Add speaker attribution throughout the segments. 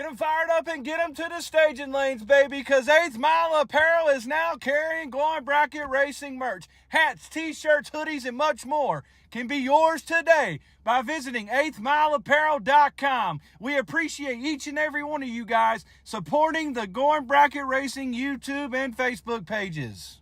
Speaker 1: Get them fired up and get them to the staging lanes, baby, because 8th Mile Apparel is now carrying Going Bracket Racing merch. Hats, t-shirts, hoodies, and much more can be yours today by visiting 8thmileapparel.com. We appreciate each and every one of you guys supporting the Going Bracket Racing YouTube and Facebook pages.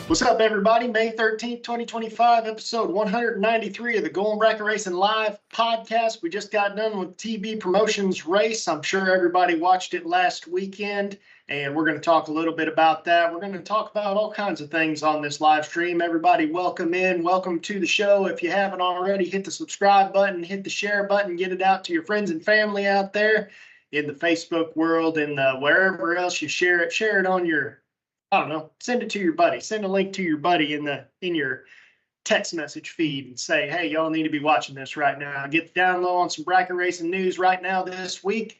Speaker 2: What's up, everybody? May 13th, 2025, episode 193 of the Going Bracket Racing Live podcast. We just got done with TB Promotions race. I'm sure everybody watched it last weekend, and we're going to talk a little bit about that. We're going to talk about all kinds of things on this live stream. Everybody, welcome in. Welcome to the show. If you haven't already, hit the subscribe button, hit the share button, get it out to your friends and family out there in the Facebook world and wherever else you share it. Share it on your, I don't know, send it to your buddy. Send a link to your buddy in your text message feed and say, hey, y'all need to be watching this right now. Get the down low on some bracket racing news right now this week.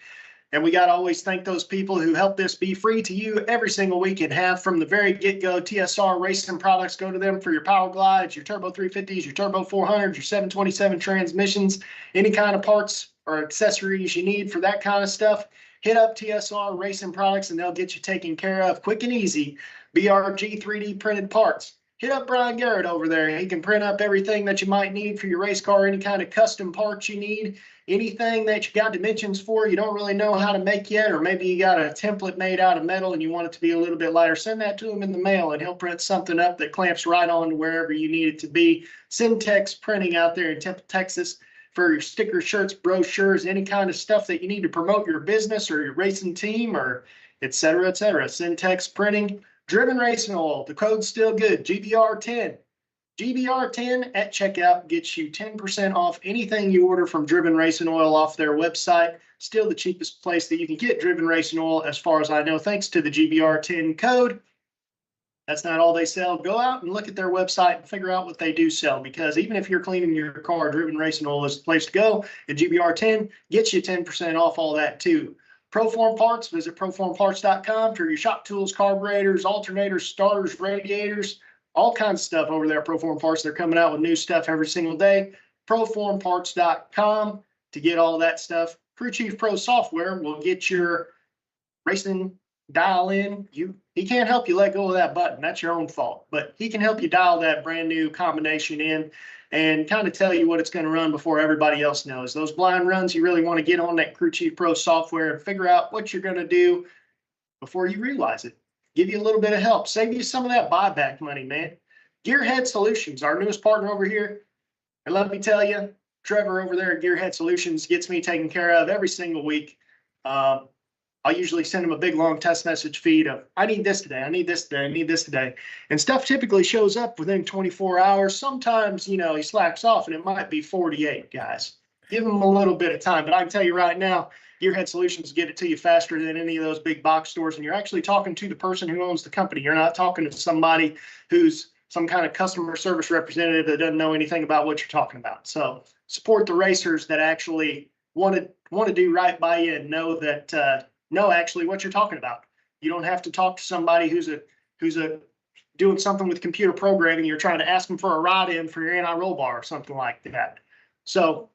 Speaker 2: And we got to always thank those people who help this be free to you every single week and have from the very get-go. TSR Racing products, go to them for your Power Glides, your Turbo 350s, your Turbo 400s, your 727 transmissions, any kind of parts or accessories you need for that kind of stuff. Hit up TSR Racing Products and they'll get you taken care of quick and easy. BRG 3D printed parts. Hit up Brian Garrett over there. He can print up everything that you might need for your race car, any kind of custom parts you need, anything that you got dimensions for you don't really know how to make yet, or maybe you got a template made out of metal and you want it to be a little bit lighter. Send that to him in the mail and he'll print something up that clamps right on to wherever you need it to be. Syntex Printing out there in Temple, Texas, for your stickers, shirts, brochures, any kind of stuff that you need to promote your business or your racing team or et cetera, et cetera. Syntex Printing, Driven Racing Oil, the code's still good, GBR10. GBR10 at checkout gets you 10% off anything you order from Driven Racing Oil off their website. Still the cheapest place that you can get Driven Racing Oil as far as I know, thanks to the GBR10 code. That's not all they sell. Go out and look at their website and figure out what they do sell, because even if you're cleaning your car, Driven Racing Oil is the place to go. And GBR10 gets you 10% off all that too. Proform Parts, visit proformparts.com for your shop tools, carburetors, alternators, starters, radiators, all kinds of stuff over there at Proform Parts. They're coming out with new stuff every single day. Proformparts.com to get all that stuff. Crew Chief Pro Software will get your racing dial in. He can't help you let go of that button. That's your own fault. But he can help you dial that brand new combination in and kind of tell you what it's going to run before everybody else knows. Those blind runs, you really want to get on that Crew Chief Pro software and figure out what you're going to do before you realize it. Give you a little bit of help. Save you some of that buyback money, man. Gearhead Solutions, our newest partner over here. And let me tell you, Trevor over there at Gearhead Solutions gets me taken care of every single week. I'll usually send him a big, long text message feed of, I need this today, I need this today, I need this today. And stuff typically shows up within 24 hours. Sometimes, you know, he slacks off and it might be 48, guys. Give him a little bit of time. But I can tell you right now, Gearhead Solutions get it to you faster than any of those big box stores. And you're actually talking to the person who owns the company. You're not talking to somebody who's some kind of customer service representative that doesn't know anything about what you're talking about. So support the racers that actually want to do right by you and know that, know actually what you're talking about. You don't have to talk to somebody who's doing something with computer programming. You're trying to ask them for a ride in for your anti-roll bar or something like that. So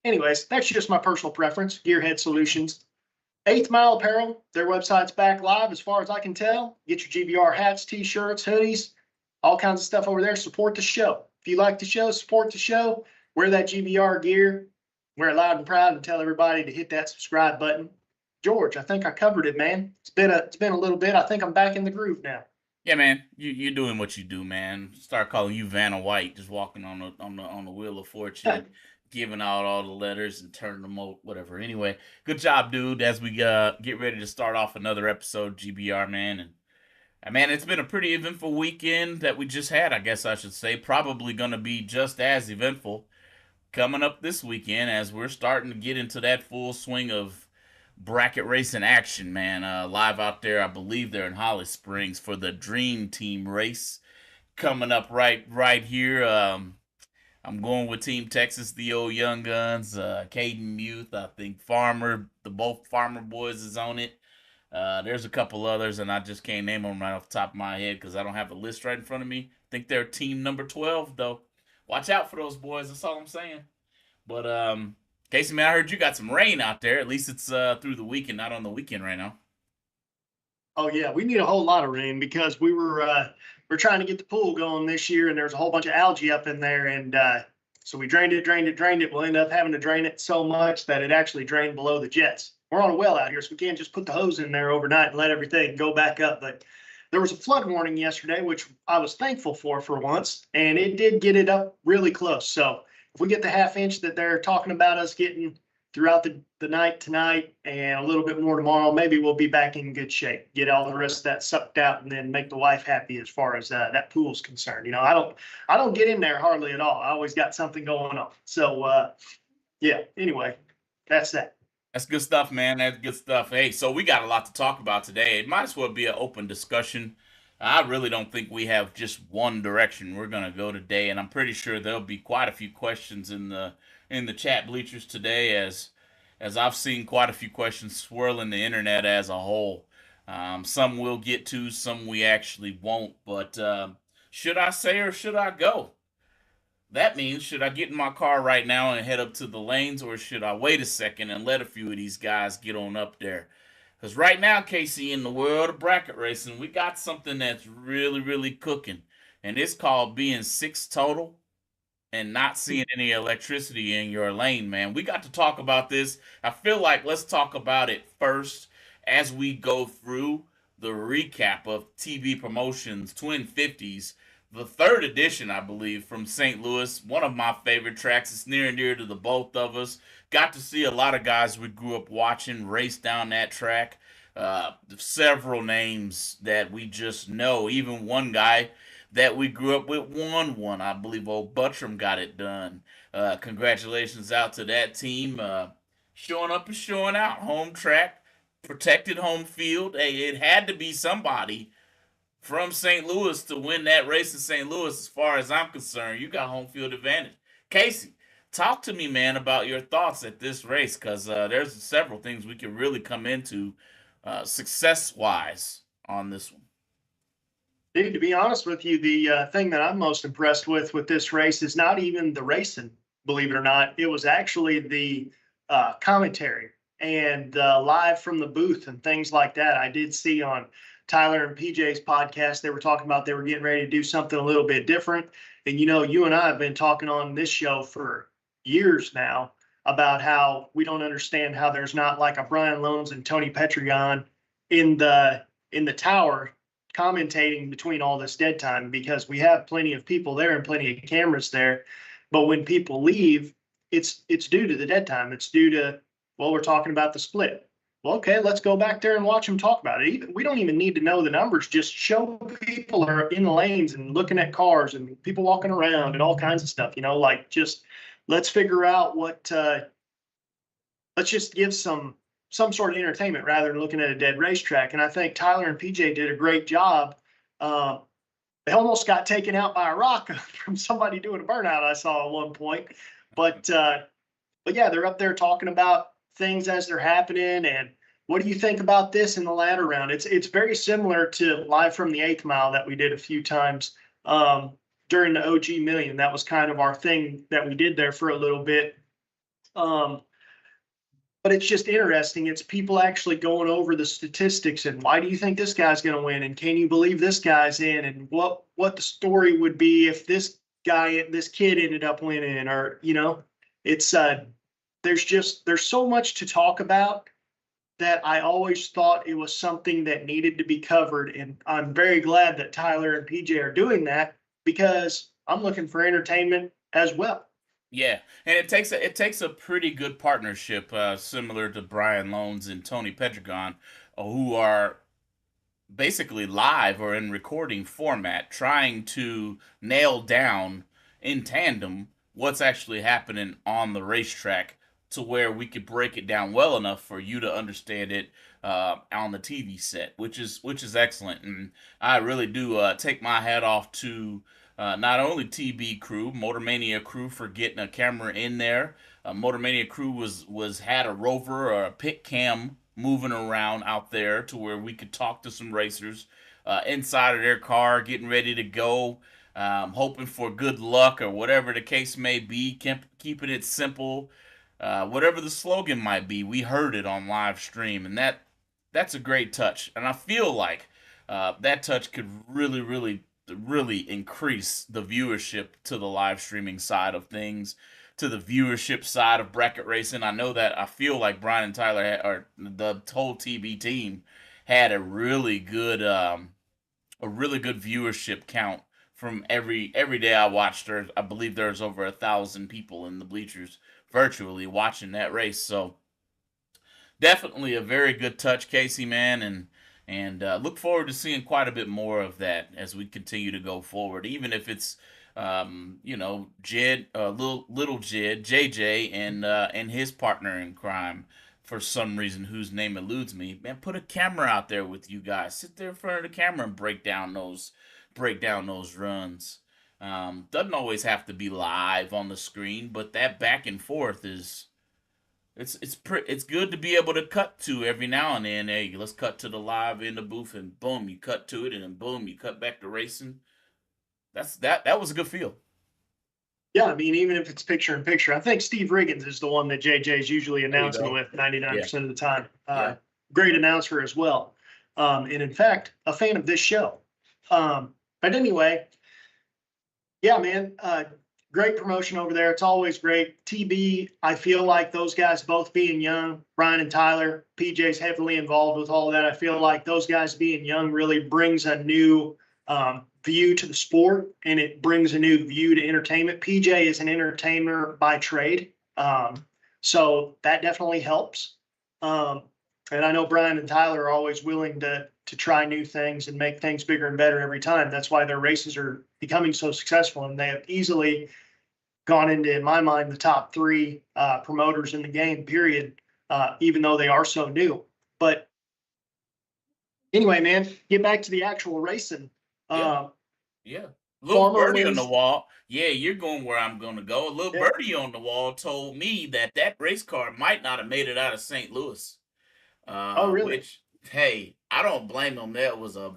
Speaker 2: anyways, that's just my personal preference. Gearhead Solutions. 8th Mile Apparel, their website's back live as far as I can tell. Get your GBR hats, t-shirts, hoodies, all kinds of stuff over there. Support the show. If you like the show, support the show. Wear that GBR gear. Wear it loud and proud and tell everybody to hit that subscribe button. George, I think I covered it, man. It's been a little bit. I think I'm back in the groove now.
Speaker 3: Yeah, man, you're doing what you do, man. Start calling you Vanna White, just walking on the wheel of fortune, giving out all the letters and turning them out, whatever. Anyway, good job, dude. As we get ready to start off another episode, GBR, man, and man, it's been a pretty eventful weekend that we just had. I guess I should say, probably gonna be just as eventful coming up this weekend as we're starting to get into that full swing of bracket racing action, man. Live out there, I believe they're in Holly Springs for the Dream Team race coming up right here. I'm going with Team Texas, the old Young Guns, Caden Muth. I think Farmer, the both Farmer boys is on it. There's a couple others, and I just can't name them right off the top of my head because I don't have the list right in front of me. I think they're team number 12, though. Watch out for those boys. That's all I'm saying. But Casey, man, I heard you got some rain out there. At least it's through the week and not on the weekend right now.
Speaker 2: Oh yeah, we need a whole lot of rain because we're trying to get the pool going this year, and there's a whole bunch of algae up in there, and so we drained it. We'll end up having to drain it so much that it actually drained below the jets. We're on a well out here, so we can't just put the hose in there overnight and let everything go back up. But there was a flood warning yesterday, which I was thankful for once, and it did get it up really close. So if we get the half inch that they're talking about us getting throughout the night tonight and a little bit more tomorrow, maybe we'll be back in good shape, get all the rest of that sucked out, and then make the wife happy as far as that pool's concerned. I don't get in there hardly at all. I always got something going on. So yeah, anyway, that's that.
Speaker 3: That's good stuff, man. That's good stuff. Hey, so we got a lot to talk about today. It might as well be an open discussion. I really don't think we have just one direction we're gonna go today, and I'm pretty sure there'll be quite a few questions in the chat bleachers today, as I've seen quite a few questions swirling the internet as a whole. Some we'll get to, some we actually won't. But should I say or should I go? That means, should I get in my car right now and head up to the lanes, or should I wait a second and let a few of these guys get on up there? Because right now, Casey, in the world of bracket racing, we got something that's really, really cooking. And it's called being six total and not seeing any electricity in your lane, man. We got to talk about this. I feel like let's talk about it first as we go through the recap of TV Promotions Twin 50s, the third edition, I believe, from St. Louis. One of my favorite tracks. It's near and dear to the both of us. Got to see a lot of guys we grew up watching race down that track. Several names that we just know. Even one guy that we grew up with won one. I believe old Buttram got it done. Congratulations out to that team. Showing up and showing out. Home track, protected home field. Hey, it had to be somebody from St. Louis to win that race in St. Louis. As far as I'm concerned, you got home field advantage. Casey, talk to me, man, about your thoughts at this race, because there's several things we can really come into success-wise on this one.
Speaker 2: Dude, to be honest with you, the thing that I'm most impressed with this race is not even the racing, believe it or not. It was actually the commentary and live from the booth and things like that. I did see on Tyler and PJ's podcast, they were talking about they were getting ready to do something a little bit different. And, you and I have been talking on this show for years now about how we don't understand how there's not like a Brian Loans and Tony Petrion in the tower commentating between all this dead time, because we have plenty of people there and plenty of cameras there. But when people leave, it's due to the dead time. It's due to, well, we're talking about the split. Well, okay, let's go back there and watch them talk about it. We don't even need to know the numbers. Just show people are in the lanes and looking at cars and people walking around and all kinds of stuff, like just let's figure out what, let's just give some sort of entertainment rather than looking at a dead racetrack. And I think Tyler and PJ did a great job. They almost got taken out by a rock from somebody doing a burnout I saw at one point. But yeah, they're up there talking about things as they're happening. And what do you think about this in the ladder round? It's very similar to Live from the 8th Mile that we did a few times during the OG Million. That was kind of our thing that we did there for a little bit. But it's just interesting. It's people actually going over the statistics and why do you think this guy's going to win? And can you believe this guy's in? And what the story would be if this kid ended up winning? Or, it's there's so much to talk about. that I always thought it was something that needed to be covered. And I'm very glad that Tyler and PJ are doing that because I'm looking for entertainment as well.
Speaker 3: Yeah, and it takes a pretty good partnership, similar to Brian Loans and Tony Pedregon, who are basically live or in recording format, trying to nail down in tandem what's actually happening on the racetrack to where we could break it down well enough for you to understand it on the TV set, which is excellent. And I really do take my hat off to not only TB crew, Motormania crew for getting a camera in there. Motormania crew was had a rover or a pit cam moving around out there to where we could talk to some racers inside of their car, getting ready to go, hoping for good luck or whatever the case may be, keeping it simple. Whatever the slogan might be, we heard it on live stream, and that's a great touch. And I feel like that touch could really increase the viewership to the live streaming side of things, to the viewership side of bracket racing. I know that I feel like Brian and Tyler or the whole TB team had a really good viewership count from every day I watched. There, I believe there's over 1,000 people in the bleachers virtually watching that race. So definitely a very good touch, Casey, man, and look forward to seeing quite a bit more of that as we continue to go forward. Even if it's Jed, little Jed, JJ, and his partner in crime, for some reason whose name eludes me. Man, put a camera out there with you guys. Sit there in front of the camera and break down those runs. Doesn't always have to be live on the screen, but that back and forth is it's good to be able to cut to every now and then. Hey, let's cut to the live in the booth, and boom, you cut to it, and then boom, you cut back to racing. That was a good feel.
Speaker 2: Yeah, I mean, even if it's picture in picture, I think Steve Riggins is the one that JJ is usually announcing with 99% of the time. Great announcer as well. And in fact, a fan of this show. But anyway, yeah, man, great promotion over there. It's always great. TB, I feel like those guys both being young, Brian and Tyler, PJ's heavily involved with all of that. I feel like those guys being young really brings a new view to the sport, and it brings a new view to entertainment. PJ is an entertainer by trade, so that definitely helps. And I know Brian and Tyler are always willing to try new things and make things bigger and better every time. That's why their races are becoming so successful, and they have easily gone into, in my mind, the top three promoters in the game, period, even though they are so new. But anyway, man, get back to the actual racing.
Speaker 3: Yeah. Little birdie
Speaker 2: wins.
Speaker 3: on the wall. Yeah, you're going where I'm going to go. A little birdie on the wall told me that race car might not have made it out of St. Louis.
Speaker 2: Oh, really?
Speaker 3: Which, hey, I don't blame him. That was a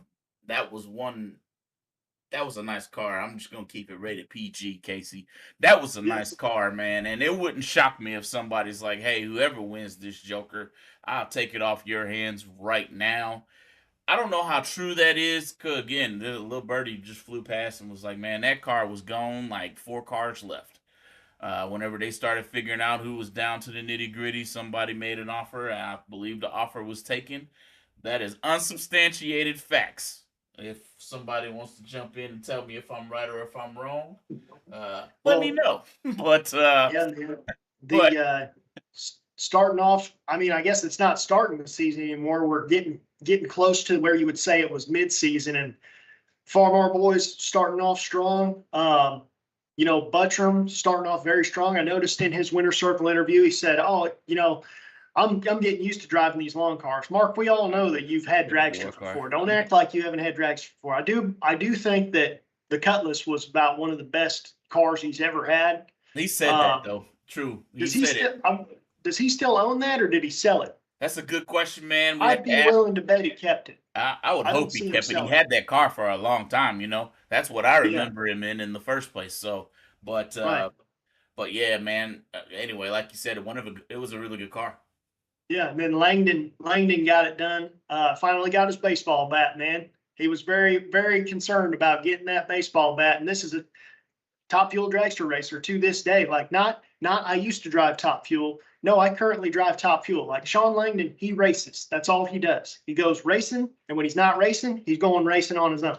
Speaker 3: nice car. I'm just gonna keep it rated PG, Casey. That was a nice car, man. And it wouldn't shock me if somebody's like, hey, whoever wins this Joker, I'll take it off your hands right now. I don't know how true that is, because again, the little birdie just flew past and was like, man, that car was gone, like 4 cars left. Whenever they started figuring out who was down to the nitty gritty, somebody made an offer, and I believe the offer was taken. That is unsubstantiated facts. If somebody wants to jump in and tell me if I'm right or if I'm wrong, let me know. But
Speaker 2: starting off, I mean, I guess it's not starting the season anymore. We're getting close to where you would say it was mid-season, and Farmar Boys starting off strong. Buttram starting off very strong. I noticed in his Winter Circle interview, he said, I'm getting used to driving these long cars. Mark, we all know that you've had dragsters before. Don't act like you haven't had dragsters before. I do think that the Cutlass was about one of the best cars he's ever had.
Speaker 3: He said that, though. True.
Speaker 2: Does he still own that, or did he sell it?
Speaker 3: That's a good question, man.
Speaker 2: I'd be willing to bet he kept it.
Speaker 3: I would hope he kept it. He had that car for a long time, That's what I remember him in the first place. So, but yeah, man. Anyway, like you said, it was a really good car.
Speaker 2: Yeah, and then Langdon got it done. Finally got his baseball bat, man. He was very, very concerned about getting that baseball bat, and this is Top Fuel dragster racer to this day. Like not I used to drive Top Fuel. No, I currently drive Top Fuel. Like Sean Langdon, he races. That's all he does. He goes racing, and when he's not racing, he's going racing on his own.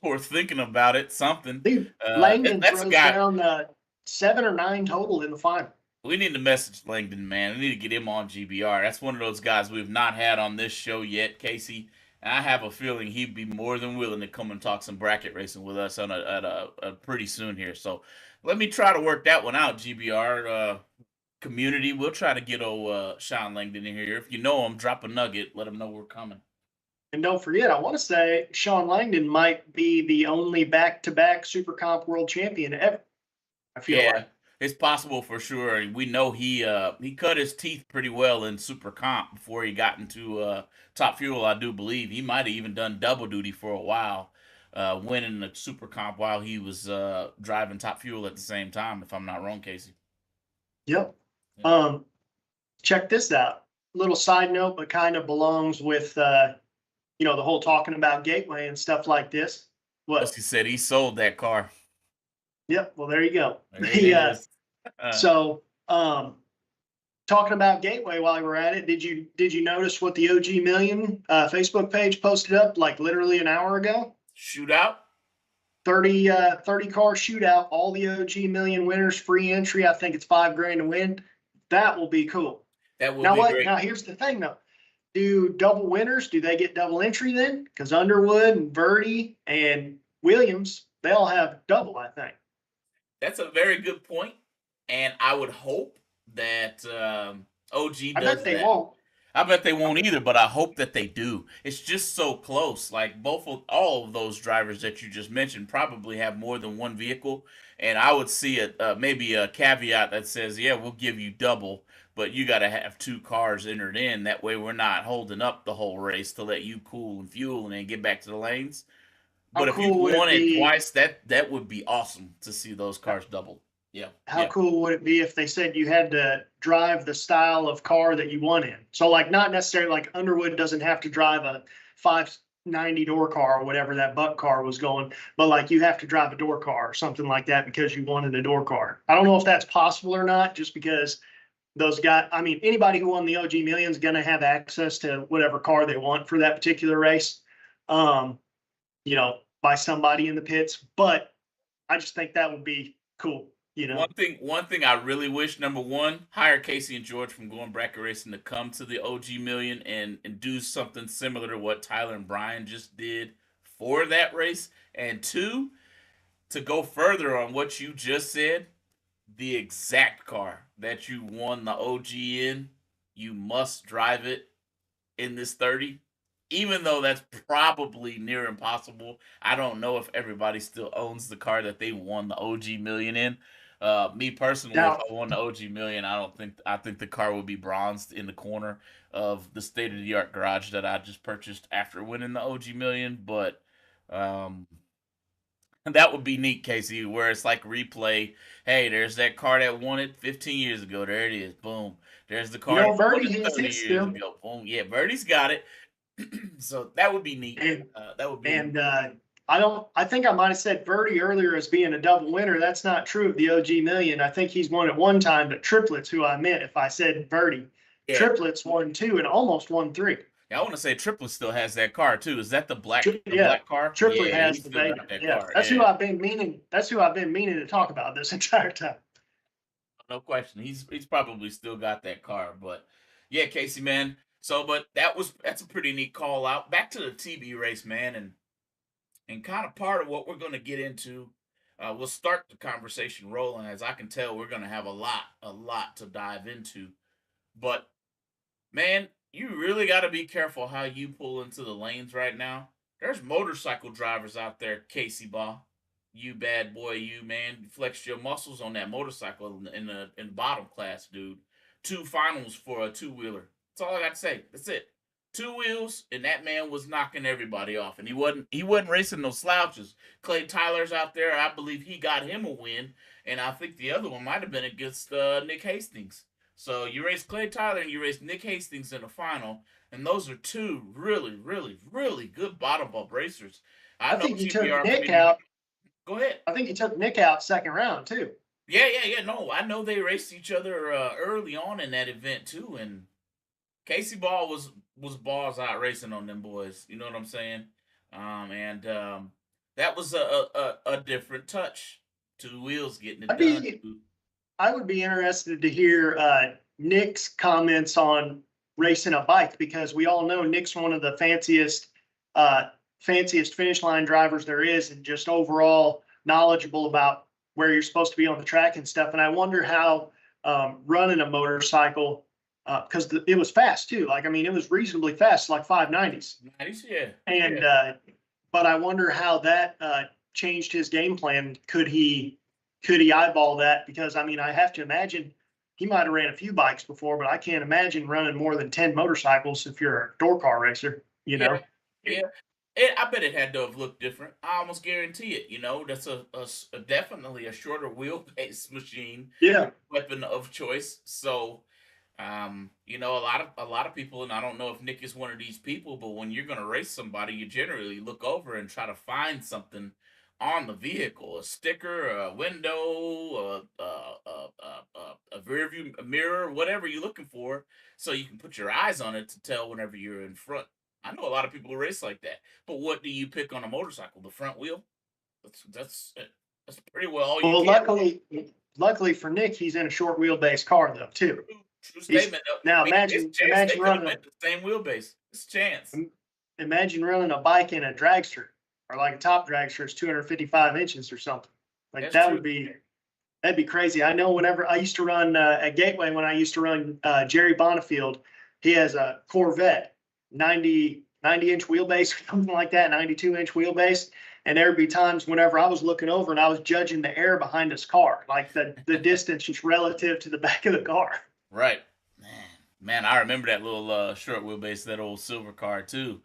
Speaker 3: We're thinking about it. Something.
Speaker 2: Dude, Langdon
Speaker 3: that's a
Speaker 2: throws
Speaker 3: guy.
Speaker 2: down 7 or 9 total in the final.
Speaker 3: We need to message Langdon, man. We need to get him on GBR. That's one of those guys we've not had on this show yet, Casey. And I have a feeling he'd be more than willing to come and talk some bracket racing with us on a pretty soon here. So let me try to work that one out, GBR community. We'll try to get old Sean Langdon in here. If you know him, drop a nugget. Let him know we're coming.
Speaker 2: And don't forget, I want to say Sean Langdon might be the only back-to-back Super Comp world champion ever. I feel like.
Speaker 3: It's possible for sure. We know he cut his teeth pretty well in Super Comp before he got into Top Fuel. I do believe he might have even done double duty for a while, winning the Super Comp while he was driving Top Fuel at the same time. If I'm not wrong, Casey.
Speaker 2: Yep. Yeah. Check this out. Little side note, but kind of belongs with the whole talking about Gateway and stuff like this.
Speaker 3: What he said, he sold that car.
Speaker 2: Yep. Well, there you go. So, talking about Gateway while we're at it, did you notice what the OG Million Facebook page posted up like literally an hour ago?
Speaker 3: Shootout.
Speaker 2: 30 car shootout. All the OG Million winners, free entry. I think it's $5,000 to win. That will be cool.
Speaker 3: That will be great.
Speaker 2: Now here's the thing though. Do double winners? Do they get double entry then? Because Underwood and Verdi and Williams, they all have double, I think.
Speaker 3: That's a very good point, and I would hope that OG does that. I bet they won't. I bet they won't either, but I hope that they do. It's just so close. Like all of those drivers that you just mentioned probably have more than one vehicle, and I would see maybe a caveat that says, yeah, we'll give you double, but you got to have 2 cars entered in. That way we're not holding up the whole race to let you cool and fuel and then get back to the lanes. But if you won it twice, that would be awesome to see those cars double. Yeah.
Speaker 2: How cool would it be if they said you had to drive the style of car that you won in? So like not necessarily like Underwood doesn't have to drive a 590 door car or whatever that Buck car was going, but like you have to drive a door car or something like that because you wanted a door car. I don't know if that's possible or not, just because those guys, I mean, anybody who won the OG Million is going to have access to whatever car they want for that particular race. By somebody in the pits, but I just think that would be cool.
Speaker 3: One thing I really wish, number one, hire Casey and George from Going Bracket Racing to come to the OG Million and do something similar to what Tyler and Brian just did for that race. And 2, to go further on what you just said, the exact car that you won the OG in, you must drive it in this 30. Even though that's probably near impossible, I don't know if everybody still owns the car that they won the OG Million in. Me personally, if I won the OG Million, I think the car would be bronzed in the corner of the state-of-the-art garage that I just purchased after winning the OG Million. But that would be neat, Casey, where it's like replay. Hey, there's that car that won it 15 years ago. There it is. Boom. There's the car that won it 30 years ago. Boom. Yeah, Verdi's got it. So that would be neat. That would be. And
Speaker 2: I think I might have said Verdi earlier as being a double winner. That's not true of the OG Million. I think he's won at one time, but Triplets, who I meant if I said Verdi, Triplets won 2 and almost won 3.
Speaker 3: Yeah, I want to say Triplets still has that car too. Is that the black car?
Speaker 2: Triplet has the Vega. Car. That's who I've been meaning. That's who I've been meaning to talk about this entire time.
Speaker 3: No question. He's probably still got that car, but yeah, Casey, man. So, but that's a pretty neat call out. Back to the TB race, man, and kind of part of what we're going to get into. We'll start the conversation rolling. As I can tell, we're going to have a lot to dive into. But man, you really got to be careful how you pull into the lanes right now. There's motorcycle drivers out there, Casey Baugh. You bad boy, you man. You flexed your muscles on that motorcycle in the bottom class, dude. 2 finals for a 2-wheeler. That's all I got to say. That's it. 2 wheels, and that man was knocking everybody off. And he wasn't racing no slouches. Clay Tyler's out there. I believe he got him a win. And I think the other one might have been against Nick Hastings. So you race Clay Tyler and you race Nick Hastings in the final. And those are 2 really, really, really good bottom bump racers.
Speaker 2: I think you took Nick out.
Speaker 3: Go ahead.
Speaker 2: I think he took Nick out second round too.
Speaker 3: Yeah. No, I know they raced each other early on in that event too, and Casey Ball was balls out racing on them boys. You know what I'm saying? And that was a different touch. Two wheels getting it done.
Speaker 2: I would be interested to hear Nick's comments on racing a bike, because we all know Nick's one of the fanciest finish line drivers there is, and just overall knowledgeable about where you're supposed to be on the track and stuff. And I wonder how running a motorcycle, because it was fast too. Like, I mean, it was reasonably fast, like 590s.
Speaker 3: Nice, yeah.
Speaker 2: And but I wonder how that changed his game plan. Could he eyeball that? Because I mean, I have to imagine he might have ran a few bikes before, but I can't imagine running more than 10 motorcycles if you're a door car racer, you know?
Speaker 3: Yeah. I bet it had to have looked different. I almost guarantee it. You know, that's a definitely a shorter wheelbase machine.
Speaker 2: Yeah.
Speaker 3: Weapon of choice. So, you know, a lot of people, and I don't know if Nick is one of these people, but when you're going to race somebody, you generally look over and try to find something on the vehicle, a sticker, a window, a rear view mirror, whatever you're looking for, so you can put your eyes on it to tell whenever you're in front. I know a lot of people who race like that, but what do you pick on a motorcycle? The front wheel? That's pretty well all you
Speaker 2: can. Luckily for Nick, he's in a short wheelbase car though too.
Speaker 3: True statement.
Speaker 2: Now imagine running
Speaker 3: the same wheelbase. It's a chance.
Speaker 2: Imagine running a bike in a dragster, or like a top dragster is 255 inches or something. Like that would be, that'd be crazy. I know whenever I used to run at Gateway, when I used to run Jerry Bonifield, he has a Corvette, 90 inch wheelbase or something like that, 92-inch wheelbase. And there'd be times whenever I was looking over and I was judging the air behind his car, like the distance just relative to the back of the car.
Speaker 3: Right. Man, I remember that little short wheelbase, that old silver car too.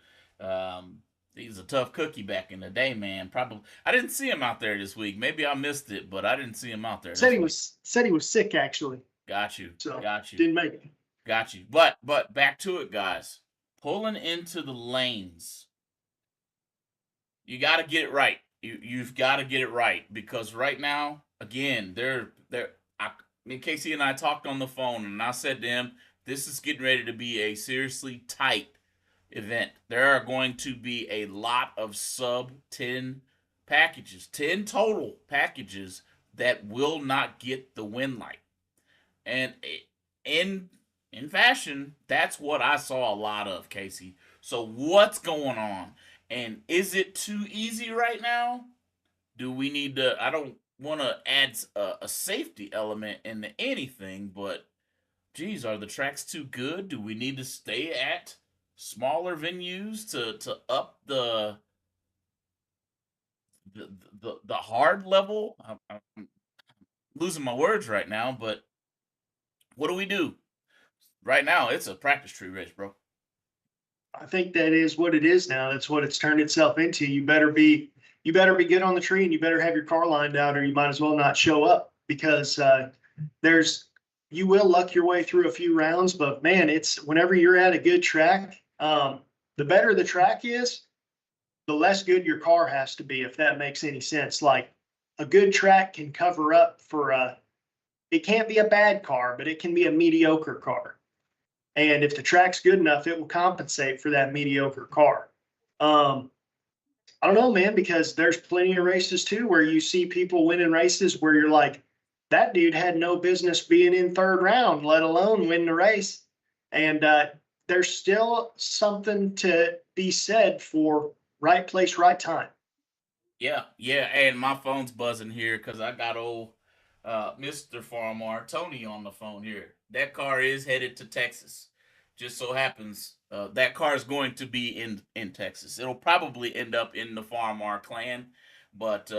Speaker 3: He was a tough cookie back in the day, man. Probably I didn't see him out there this week. Maybe I missed it, but I didn't see him out there.
Speaker 2: Said he was sick actually.
Speaker 3: Got you.
Speaker 2: So
Speaker 3: got you.
Speaker 2: Didn't make it.
Speaker 3: Got you. But back to it, guys. Pulling into the lanes. You got to get it right. You've got to get it right, because right now, again, Casey and I talked on the phone, and I said to him, this is getting ready to be a seriously tight event. There are going to be a lot of sub 10 packages, 10 total packages that will not get the win light. And in fashion, that's what I saw a lot of, Casey. So what's going on? And is it too easy right now? Do we need to, I don't want to add a safety element into anything, but geez, are the tracks too good? Do we need to stay at smaller venues to up the hard level? I'm losing my words right now, but what do we do? Right now, it's a practice tree race, bro.
Speaker 2: I think that is what it is now. That's what it's turned itself into. You better be good on the tree, and you better have your car lined out, or you might as well not show up, because you will luck your way through a few rounds, but man, it's whenever you're at a good track, the better the track is, the less good your car has to be, if that makes any sense. Like, a good track can cover up for it can't be a bad car, but it can be a mediocre car. And if the track's good enough, it will compensate for that mediocre car. I don't know, man, because there's plenty of races too where you see people winning races where you're like, that dude had no business being in third round, let alone win the race. And there's still something to be said for right place, right time.
Speaker 3: Yeah. And my phone's buzzing here because I got old Mr. Farmar Tony on the phone here. That car is headed to Texas. Just so happens that car is going to be in Texas. It'll probably end up in the Farmar clan, but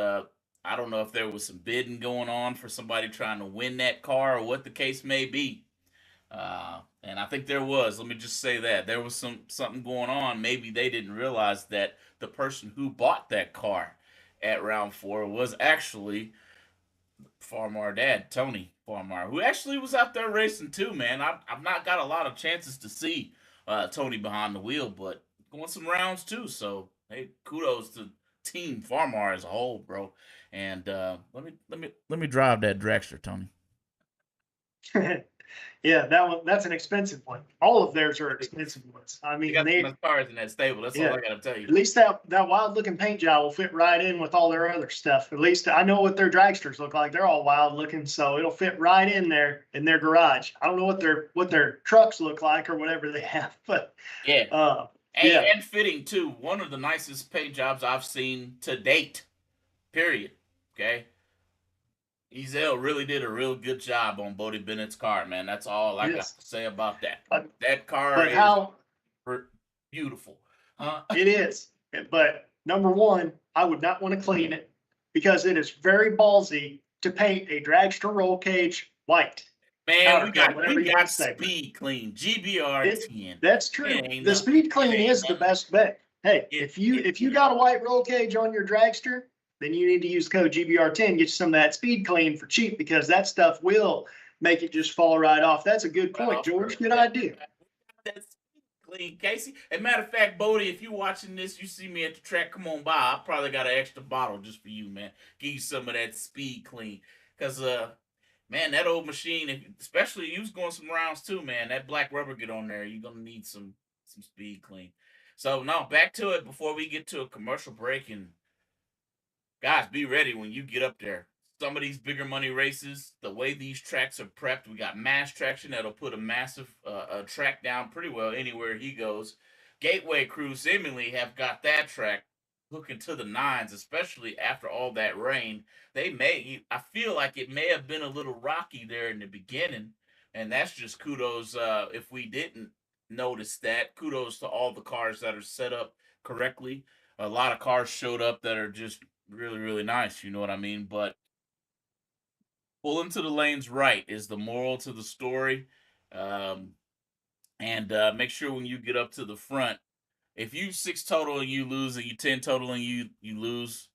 Speaker 3: I don't know if there was some bidding going on for somebody trying to win that car or what the case may be. And I think there was. Let me just say that there was something going on. Maybe they didn't realize that the person who bought that car at round 4 was actually Farmar dad, Tony Farmar, who actually was out there racing too, man. I've not got a lot of chances to see Tony behind the wheel, but going some rounds too. So hey, kudos to team Farmar as a whole, bro. And let me drive that dragster, Tony.
Speaker 2: Yeah, that's an expensive one. All of theirs are expensive ones. I mean,
Speaker 3: got some cars in that stable. That's all I gotta tell you.
Speaker 2: At least that wild looking paint job will fit right in with all their other stuff. At least I know what their dragsters look like. They're all wild looking, so it'll fit right in there in their garage. I don't know what their trucks look like or whatever they have, but
Speaker 3: and fitting too. One of the nicest paint jobs I've seen to date. Period. Okay. Ezel really did a real good job on Bodie Bennett's car, man. That's all I got to say about that. That car is beautiful.
Speaker 2: It is. But number one, I would not want to clean it because it is very ballsy to paint a dragster roll cage white.
Speaker 3: Man, we got speed clean. GBR 10.
Speaker 2: That's true. The speed clean is the best bet. Hey, if you got a white roll cage on your dragster, then you need to use code GBR10, get you some of that speed clean for cheap, because that stuff will make it just fall right off. That's a good point, George. Good idea.
Speaker 3: That's clean, Casey. As a matter of fact, Bodie, if you're watching this, you see me at the track, come on by. I probably got an extra bottle just for you, man. Give you some of that speed clean. Because, man, that old machine, especially you was going some rounds too, man, that black rubber get on there, you're going to need some speed clean. So, now, back to it before we get to a commercial break. And guys, be ready when you get up there. Some of these bigger money races, the way these tracks are prepped, we got mass traction that'll put a massive track down pretty well anywhere he goes. Gateway crews seemingly have got that track looking to the nines, especially after all that rain. I feel like it may have been a little rocky there in the beginning, and that's just kudos. If we didn't notice that, kudos to all the cars that are set up correctly. A lot of cars showed up that are just really, really nice, you know what I mean? But pull into the lanes right is the moral to the story. And make sure when you get up to the front, if you 6 total and you lose, and you 10 total and you lose,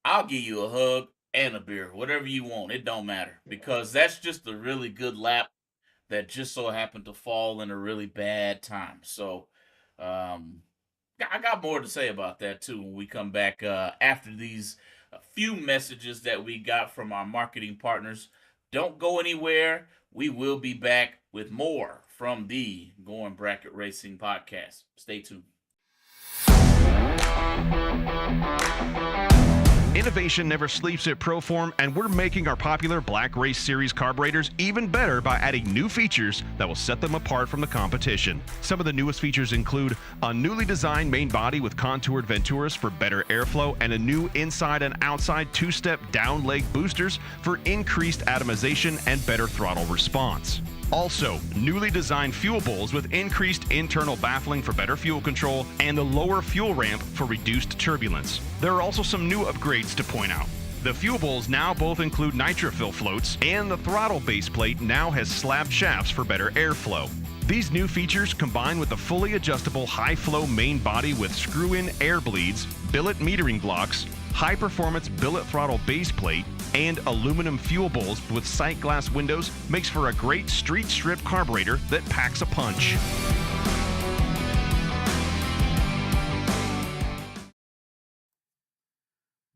Speaker 3: I'll give you a hug and a beer, whatever you want. It don't matter, because that's just a really good lap that just so happened to fall in a really bad time. So, I got more to say about that too when we come back after these few messages that we got from our marketing partners. Don't go anywhere. We will be back with more from the Going Bracket Racing podcast. Stay tuned.
Speaker 4: Innovation never sleeps at Proform, and we're making our popular Black Race Series carburetors even better by adding new features that will set them apart from the competition. Some of the newest features include a newly designed main body with contoured Venturas for better airflow, and a new inside and outside 2-step down leg boosters for increased atomization and better throttle response. Also, newly designed fuel bowls with increased internal baffling for better fuel control and the lower fuel ramp for reduced turbulence. There are also some new upgrades to point out. The fuel bowls now both include nitrofill floats, and the throttle base plate now has slab shafts for better airflow. These new features, combined with a fully adjustable high-flow main body with screw-in air bleeds, billet metering blocks, high-performance billet throttle base plate, and aluminum fuel bowls with sight glass windows, makes for a great street strip carburetor that packs a punch.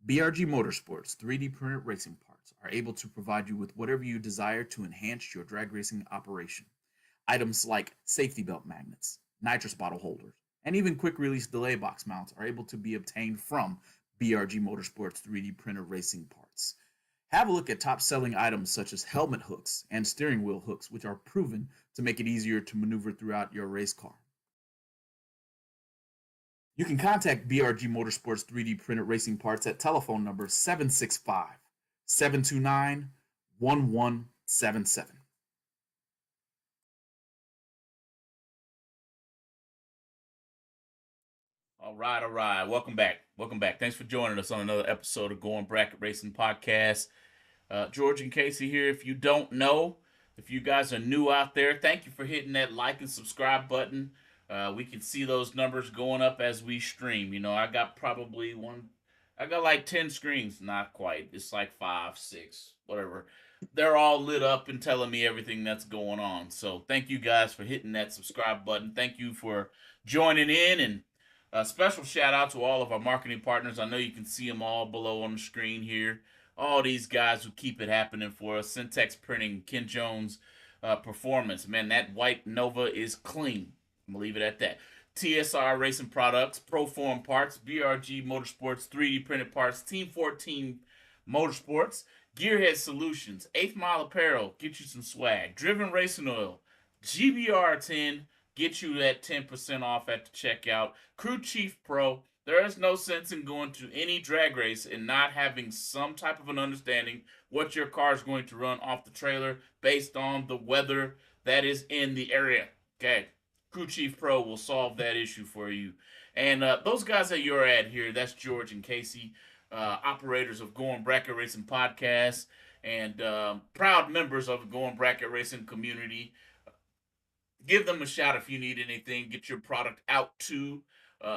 Speaker 3: BRG Motorsports 3D printed racing parts are able to provide you with whatever you desire to enhance your drag racing operation. Items like safety belt magnets, nitrous bottle holders, and even quick release delay box mounts are able to be obtained from BRG Motorsports 3D printed racing parts. Have a look at top-selling items such as helmet hooks and steering wheel hooks, which are proven to make it easier to maneuver throughout your race car. You can contact BRG Motorsports 3D printed racing parts at telephone number 765-729-1177. All right. Welcome back. Thanks for joining us on another episode of Going Bracket Racing Podcast. George and Casey here. If you don't know, if you guys are new out there, thank you for hitting that like and subscribe button. We can see those numbers going up as we stream. You know, I got like 10 screens. Not quite. It's like 5, 6, whatever. They're all lit up and telling me everything that's going on. So thank you guys for hitting that subscribe button. Thank you for joining in, and Special shout out to all of our marketing partners. I know you can see them all below on the screen here. All these guys who keep it happening for us. Syntex Printing, Ken Jones Performance. Man, that white Nova is clean. I'm going to leave it at that. TSR Racing Products, Proform Parts, BRG Motorsports, 3D Printed Parts, Team 14 Motorsports, Gearhead Solutions, 8th Mile Apparel, get you some swag, Driven Racing Oil, GBR 10, get you that 10% off at the checkout, Crew Chief Pro. There is no sense in going to any drag race and not having some type of an understanding what your car is going to run off the trailer based on the weather that is in the area. Okay. Crew Chief Pro will solve that issue for you. And those guys that you're at here, that's George and Casey, operators of Going Bracket Racing Podcast and proud members of the Going Bracket Racing community. Give them a shout if you need anything. Get your product out to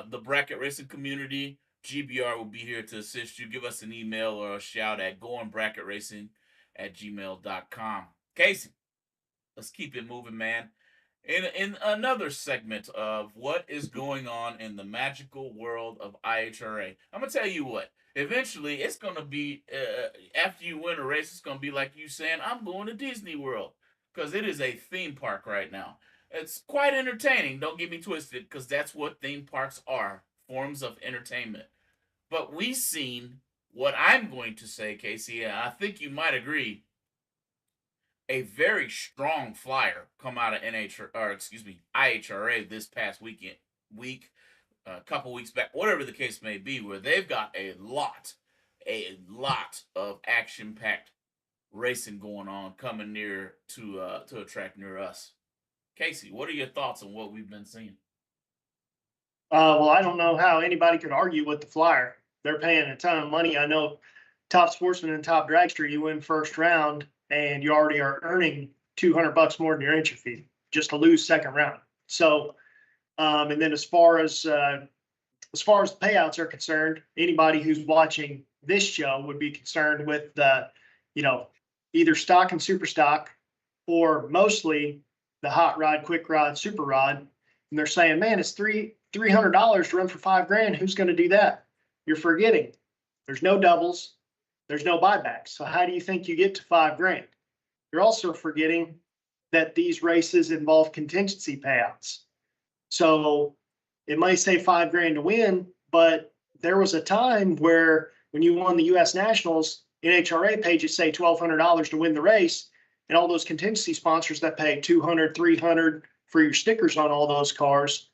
Speaker 3: the bracket racing community. GBR will be here to assist you. Give us an email or a shout at goingbracketracing@gmail.com. Casey, let's keep it moving, man. In another segment of what is going on in the magical world of IHRA, I'm going to tell you what. Eventually, it's going to be, after you win a race, it's going to be like you saying, I'm going to Disney World. Because it is a theme park right now. It's quite entertaining, don't get me twisted, because that's what theme parks are, forms of entertainment. But we've seen what I'm going to say, Casey, and I think you might agree, a very strong flyer come out of IHRA this past a couple weeks back, whatever the case may be, where they've got a lot of action-packed racing going on coming near to a track near us. Casey, what are your thoughts on what we've been seeing?
Speaker 2: Well, I don't know how anybody could argue with the flyer. They're paying a ton of money. I know Top Sportsman and Top Dragster, you win first round and you already are earning $200 more than your entry fee just to lose second round. So, and then as far as the payouts are concerned, anybody who's watching this show would be concerned with either stock and super stock, or mostly the hot rod, quick rod, super rod. And they're saying, man, it's $300 to run for $5,000. Who's going to do that? You're forgetting there's no doubles. There's no buybacks. So how do you think you get to $5,000? You're also forgetting that these races involve contingency payouts. So it might say $5,000 to win, but there was a time where when you won the U.S. Nationals, IHRA paid you, say, $1,200 to win the race, and all those contingency sponsors that pay $200, $300 for your stickers on all those cars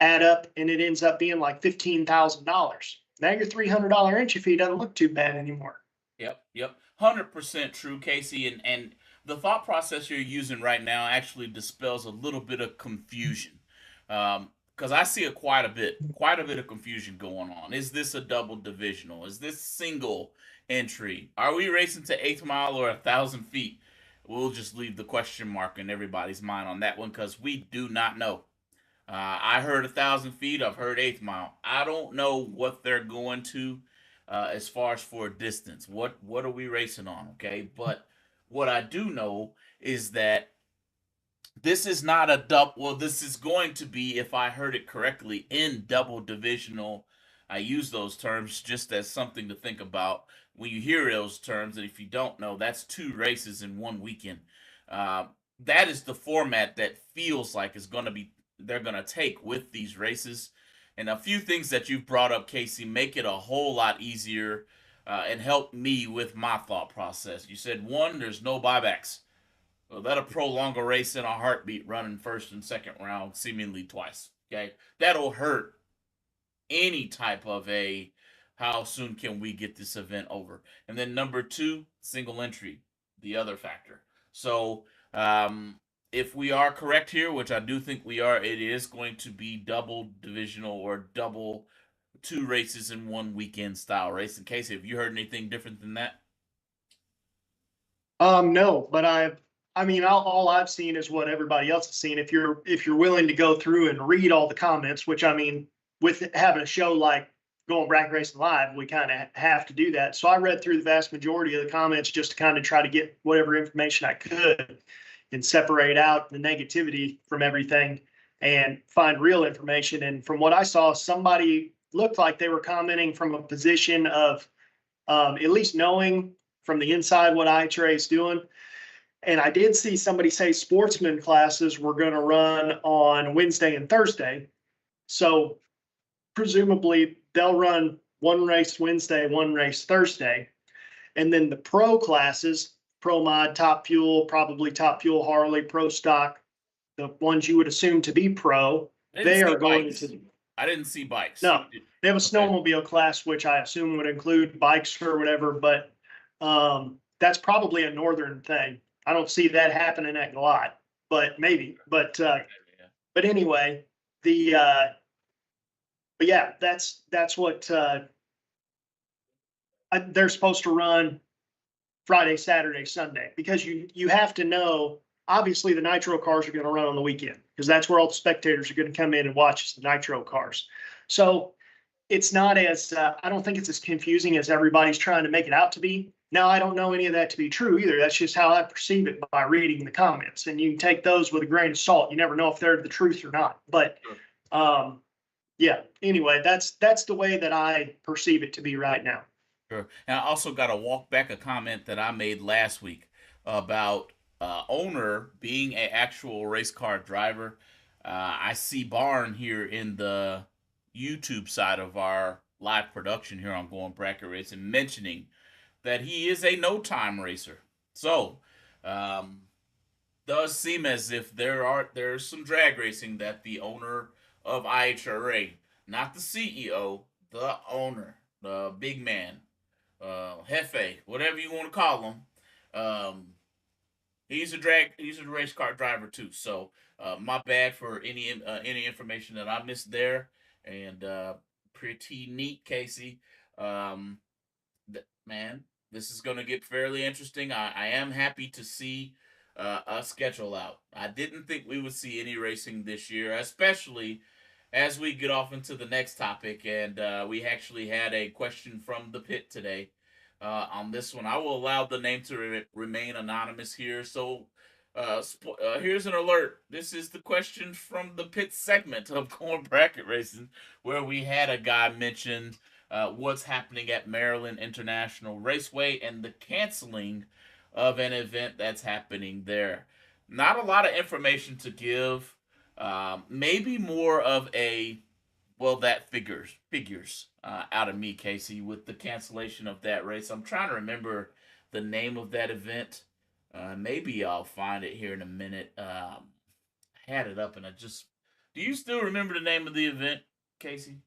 Speaker 2: add up, and it ends up being like $15,000. Now your $300 entry fee doesn't look too bad anymore.
Speaker 3: Yep. 100% true, Casey. And the thought process you're using right now actually dispels a little bit of confusion. Because I see quite a bit of confusion going on. Is this a double divisional? Is this single entry? Are we racing to 8th mile or 1,000 feet? We'll just leave the question mark in everybody's mind on that one because we do not know. I heard 1,000 feet. I've heard 8th mile. I don't know what they're going to as far as for distance. What are we racing on? Okay, but what I do know is that this is not a double. Well, this is going to be, if I heard it correctly, in double divisional. I use those terms just as something to think about when you hear those terms. And if you don't know, that's 2 races in one weekend. That is the format that feels like is going to be they're going to take with these races. And a few things that you've brought up, Casey, make it a whole lot easier and help me with my thought process. You said, 1, there's no buybacks. Well, that'll prolong a race in a heartbeat, running first and second round seemingly twice. Okay, that'll hurt any type of a how soon can we get this event over. And then number 2, single entry, the other factor. So if we are correct here, which I do think we are, it is going to be double divisional or double 2 races in one weekend style race. In case, have you heard anything different than that?
Speaker 2: No, but all I've seen is what everybody else has seen. If you're willing to go through and read all the comments, which with having a show like Going Bracket Racing Live, we kind of have to do that. So I read through the vast majority of the comments just to kind of try to get whatever information I could and separate out the negativity from everything. and find real information. And from what I saw, somebody looked like they were commenting from a position of at least knowing from the inside what IHRA is doing. And I did see somebody say sportsman classes were going to run on Wednesday and Thursday. So presumably they'll run one race Wednesday, one race Thursday. And then the pro classes, Pro Mod, Top Fuel, probably Top Fuel Harley, Pro Stock, the ones you would assume to be pro, they are going to.
Speaker 3: I didn't see bikes.
Speaker 2: No, they have a snowmobile class, which I assume would include bikes or whatever, but that's probably a northern thing. I don't see that happening at Glot, but maybe. But anyway, but yeah, that's what they're supposed to run Friday, Saturday, Sunday, because you have to know. Obviously, the nitro cars are going to run on the weekend because that's where all the spectators are going to come in and watch the nitro cars. So it's not as I don't think it's as confusing as everybody's trying to make it out to be. Now, I don't know any of that to be true either. That's just how I perceive it by reading the comments, and you can take those with a grain of salt. You never know if they're the truth or not. But yeah. Anyway, that's the way that I perceive it to be right now.
Speaker 3: Sure. And I also got to walk back a comment that I made last week about owner being an actual race car driver. I see Barn here in the YouTube side of our live production here on Going Bracket Racing mentioning that he is a no-time racer. So, does seem as if there's some drag racing that the owner of IHRA, not the CEO, the owner, the big man, Jefe, whatever you want to call him, he's a race car driver too. So my bad for any information that I missed there. And pretty neat, Casey. Man, this is going to get fairly interesting. I am happy to see a schedule out. I didn't think we would see any racing this year, especially as we get off into the next topic. And we actually had a question from the pit today on this one. I will allow the name to remain anonymous here. So here's an alert. This is the question from the pit segment of Going Bracket Racing, where we had a guy mention what's happening at Maryland International Raceway and the canceling of an event that's happening there. Not a lot of information to give. Maybe more of a, well, that figures out of me, Casey, with the cancellation of that race. I'm trying to remember the name of that event. Maybe I'll find it here in a minute. I had it up and do you still remember the name of the event, Casey?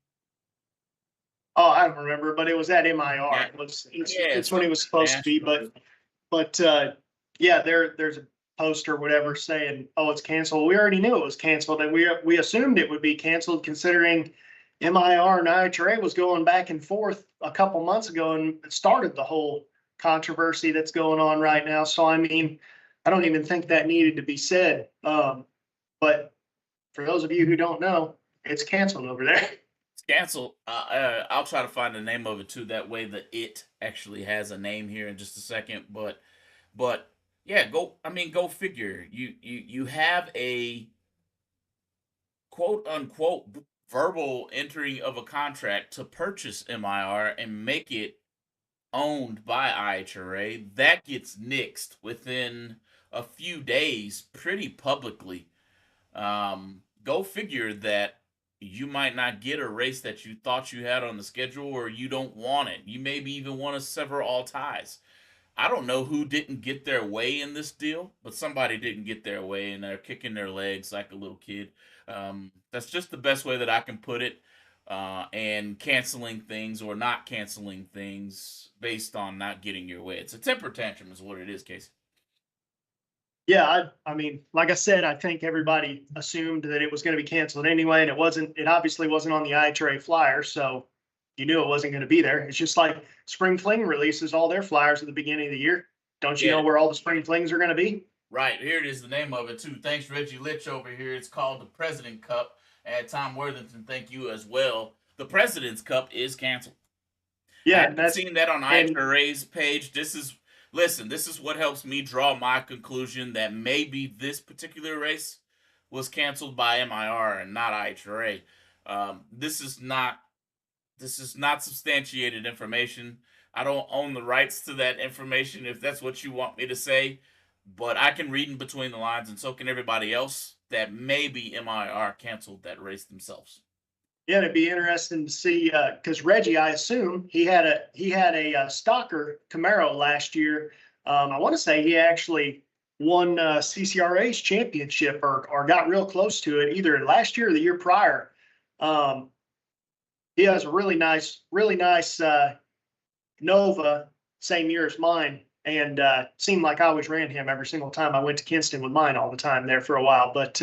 Speaker 2: Oh, I don't remember, but it was at MIR. Yeah. It's when it was supposed to be, but yeah, there's a post or whatever saying, oh, it's canceled. We already knew it was canceled, and we assumed it would be canceled considering MIR and IHRA was going back and forth a couple months ago and started the whole controversy that's going on right now. So, I mean, I don't even think that needed to be said. But for those of you who don't know, it's canceled over there.
Speaker 3: It's canceled. I'll try to find the name of it too. That way it actually has a name here in just a second. But yeah, go figure. You have a quote unquote verbal entering of a contract to purchase MIR and make it owned by IHRA. That gets nixed within a few days pretty publicly. Go figure that you might not get a race that you thought you had on the schedule, or you don't want it. You maybe even want to sever all ties. I don't know who didn't get their way in this deal, but somebody didn't get their way and they're kicking their legs like a little kid. That's just the best way that I can put it. And canceling things or not canceling things based on not getting your way. It's a temper tantrum is what it is, Casey.
Speaker 2: Yeah, I mean, like I said, I think everybody assumed that it was going to be canceled anyway, and it wasn't. It obviously wasn't on the IHRA flyer, so you knew it wasn't going to be there. It's just like Spring Fling releases all their flyers at the beginning of the year. Don't you know where all the Spring Flings are going to be?
Speaker 3: Right, here it is, the name of it too. Thanks, Reggie Litch over here. It's called the President Cup. And Tom Worthington, thank you as well. The President's Cup is canceled.
Speaker 2: Yeah,
Speaker 3: I've seen that on IHRA's page. This is what helps me draw my conclusion that maybe this particular race was canceled by MIR and not IHRA. This is not substantiated information. I don't own the rights to that information if that's what you want me to say, but I can read in between the lines, and so can everybody else, that maybe MIR canceled that race themselves.
Speaker 2: Yeah, it'd be interesting to see because Reggie, I assume he had a stalker Camaro last year. I want to say he actually won CCRA's championship or got real close to it either last year or the year prior. He has a really nice Nova, same year as mine, and seemed like I always ran him every single time I went to Kinston with mine all the time there for a while. But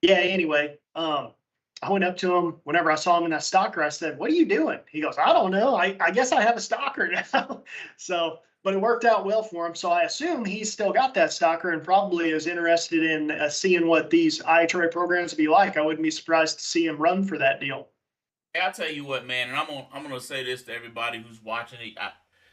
Speaker 2: yeah, anyway, I went up to him whenever I saw him in that stalker. I said, "What are you doing?" He goes, "I don't know. I guess I have a stalker now." So, but it worked out well for him. So I assume he's still got that stalker and probably is interested in seeing what these IHRA programs be like. I wouldn't be surprised to see him run for that deal.
Speaker 3: I'll tell you what, man, and I'm gonna say this to everybody who's watching.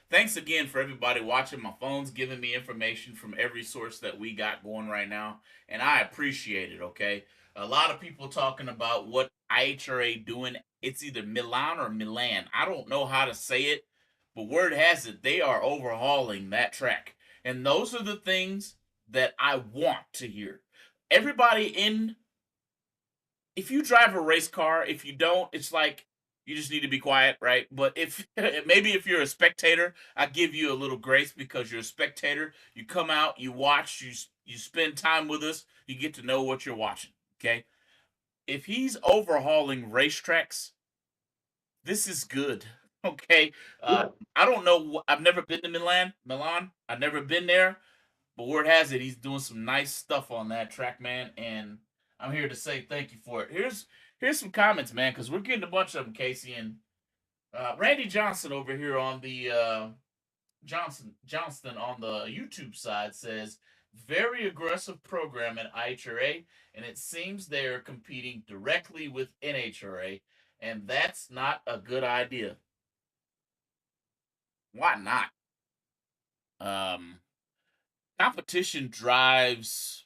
Speaker 3: Thanks again for everybody watching. My phone's giving me information from every source that we got going right now, and I appreciate it. Okay, a lot of people talking about what IHRA doing. It's either Milan or Milan. I don't know how to say it, but word has it they are overhauling that track, and those are the things that I want to hear. Everybody in. If you drive a race car, if you don't, it's like you just need to be quiet, right? But if maybe if you're a spectator, I give you a little grace because you're a spectator. You come out, you watch, you spend time with us, you get to know what you're watching. Okay, if he's overhauling racetracks, this is good. Okay, I don't know. I've never been to Milan. I've never been there, but word has it he's doing some nice stuff on that track, man. And I'm here to say thank you for it. Here's some comments, man, because we're getting a bunch of them, Casey. And Randy Johnson over here on the Johnston on the YouTube side says, very aggressive program at IHRA, and it seems they're competing directly with NHRA, and that's not a good idea. Why not? Competition drives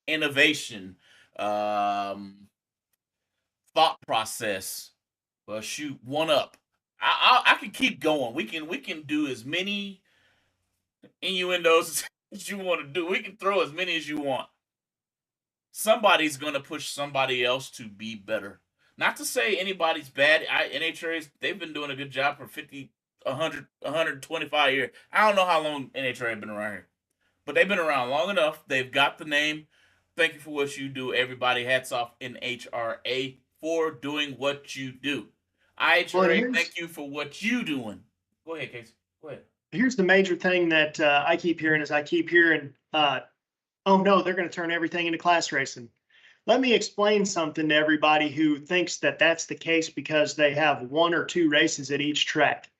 Speaker 3: innovation, thought process. Well, shoot, one up. I can keep going. We can do as many innuendos as you want to do. We can throw as many as you want. Somebody's gonna push somebody else to be better. Not to say anybody's bad. NHRA's, they've been doing a good job for 50, 100, 125 years. I don't know how long NHRA have been around here, but they've been around long enough. They've got the name. Thank you for what you do, everybody. Hats off NHRA for doing what you do. IHRA, thank you for what you doing. Go ahead, Casey. Go ahead.
Speaker 2: Here's the major thing that I keep hearing oh no, they're going to turn everything into class racing. Let me explain something to everybody who thinks that that's the case because they have one or two races at each track.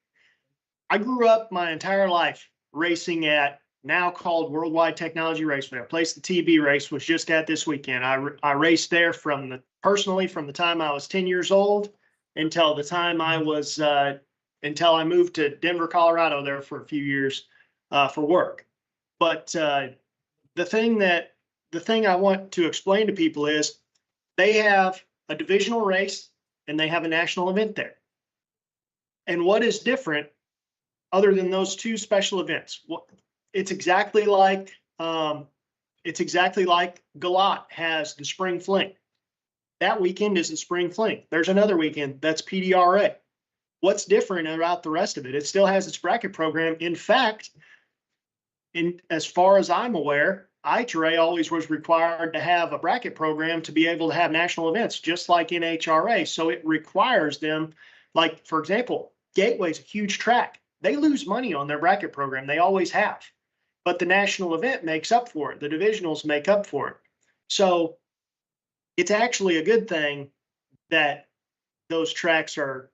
Speaker 2: I grew up my entire life racing at now called Worldwide Technology Raceway. A place the TB race was just at this weekend. I raced there personally from the time I was 10 years old until the time until I moved to Denver, Colorado there for a few years for work. But the thing I want to explain to people is they have a divisional race and they have a national event there. And what is different other than those two special events? It's exactly like Galat has the spring fling. That weekend is the spring fling. There's another weekend that's PDRA. What's different about the rest of it? It still has its bracket program. In fact, as far as I'm aware, IHRA always was required to have a bracket program to be able to have national events, just like NHRA. So it requires them, like, for example, Gateway's a huge track. They lose money on their bracket program. They always have. But the national event makes up for it. The divisionals make up for it. So it's actually a good thing that those tracks are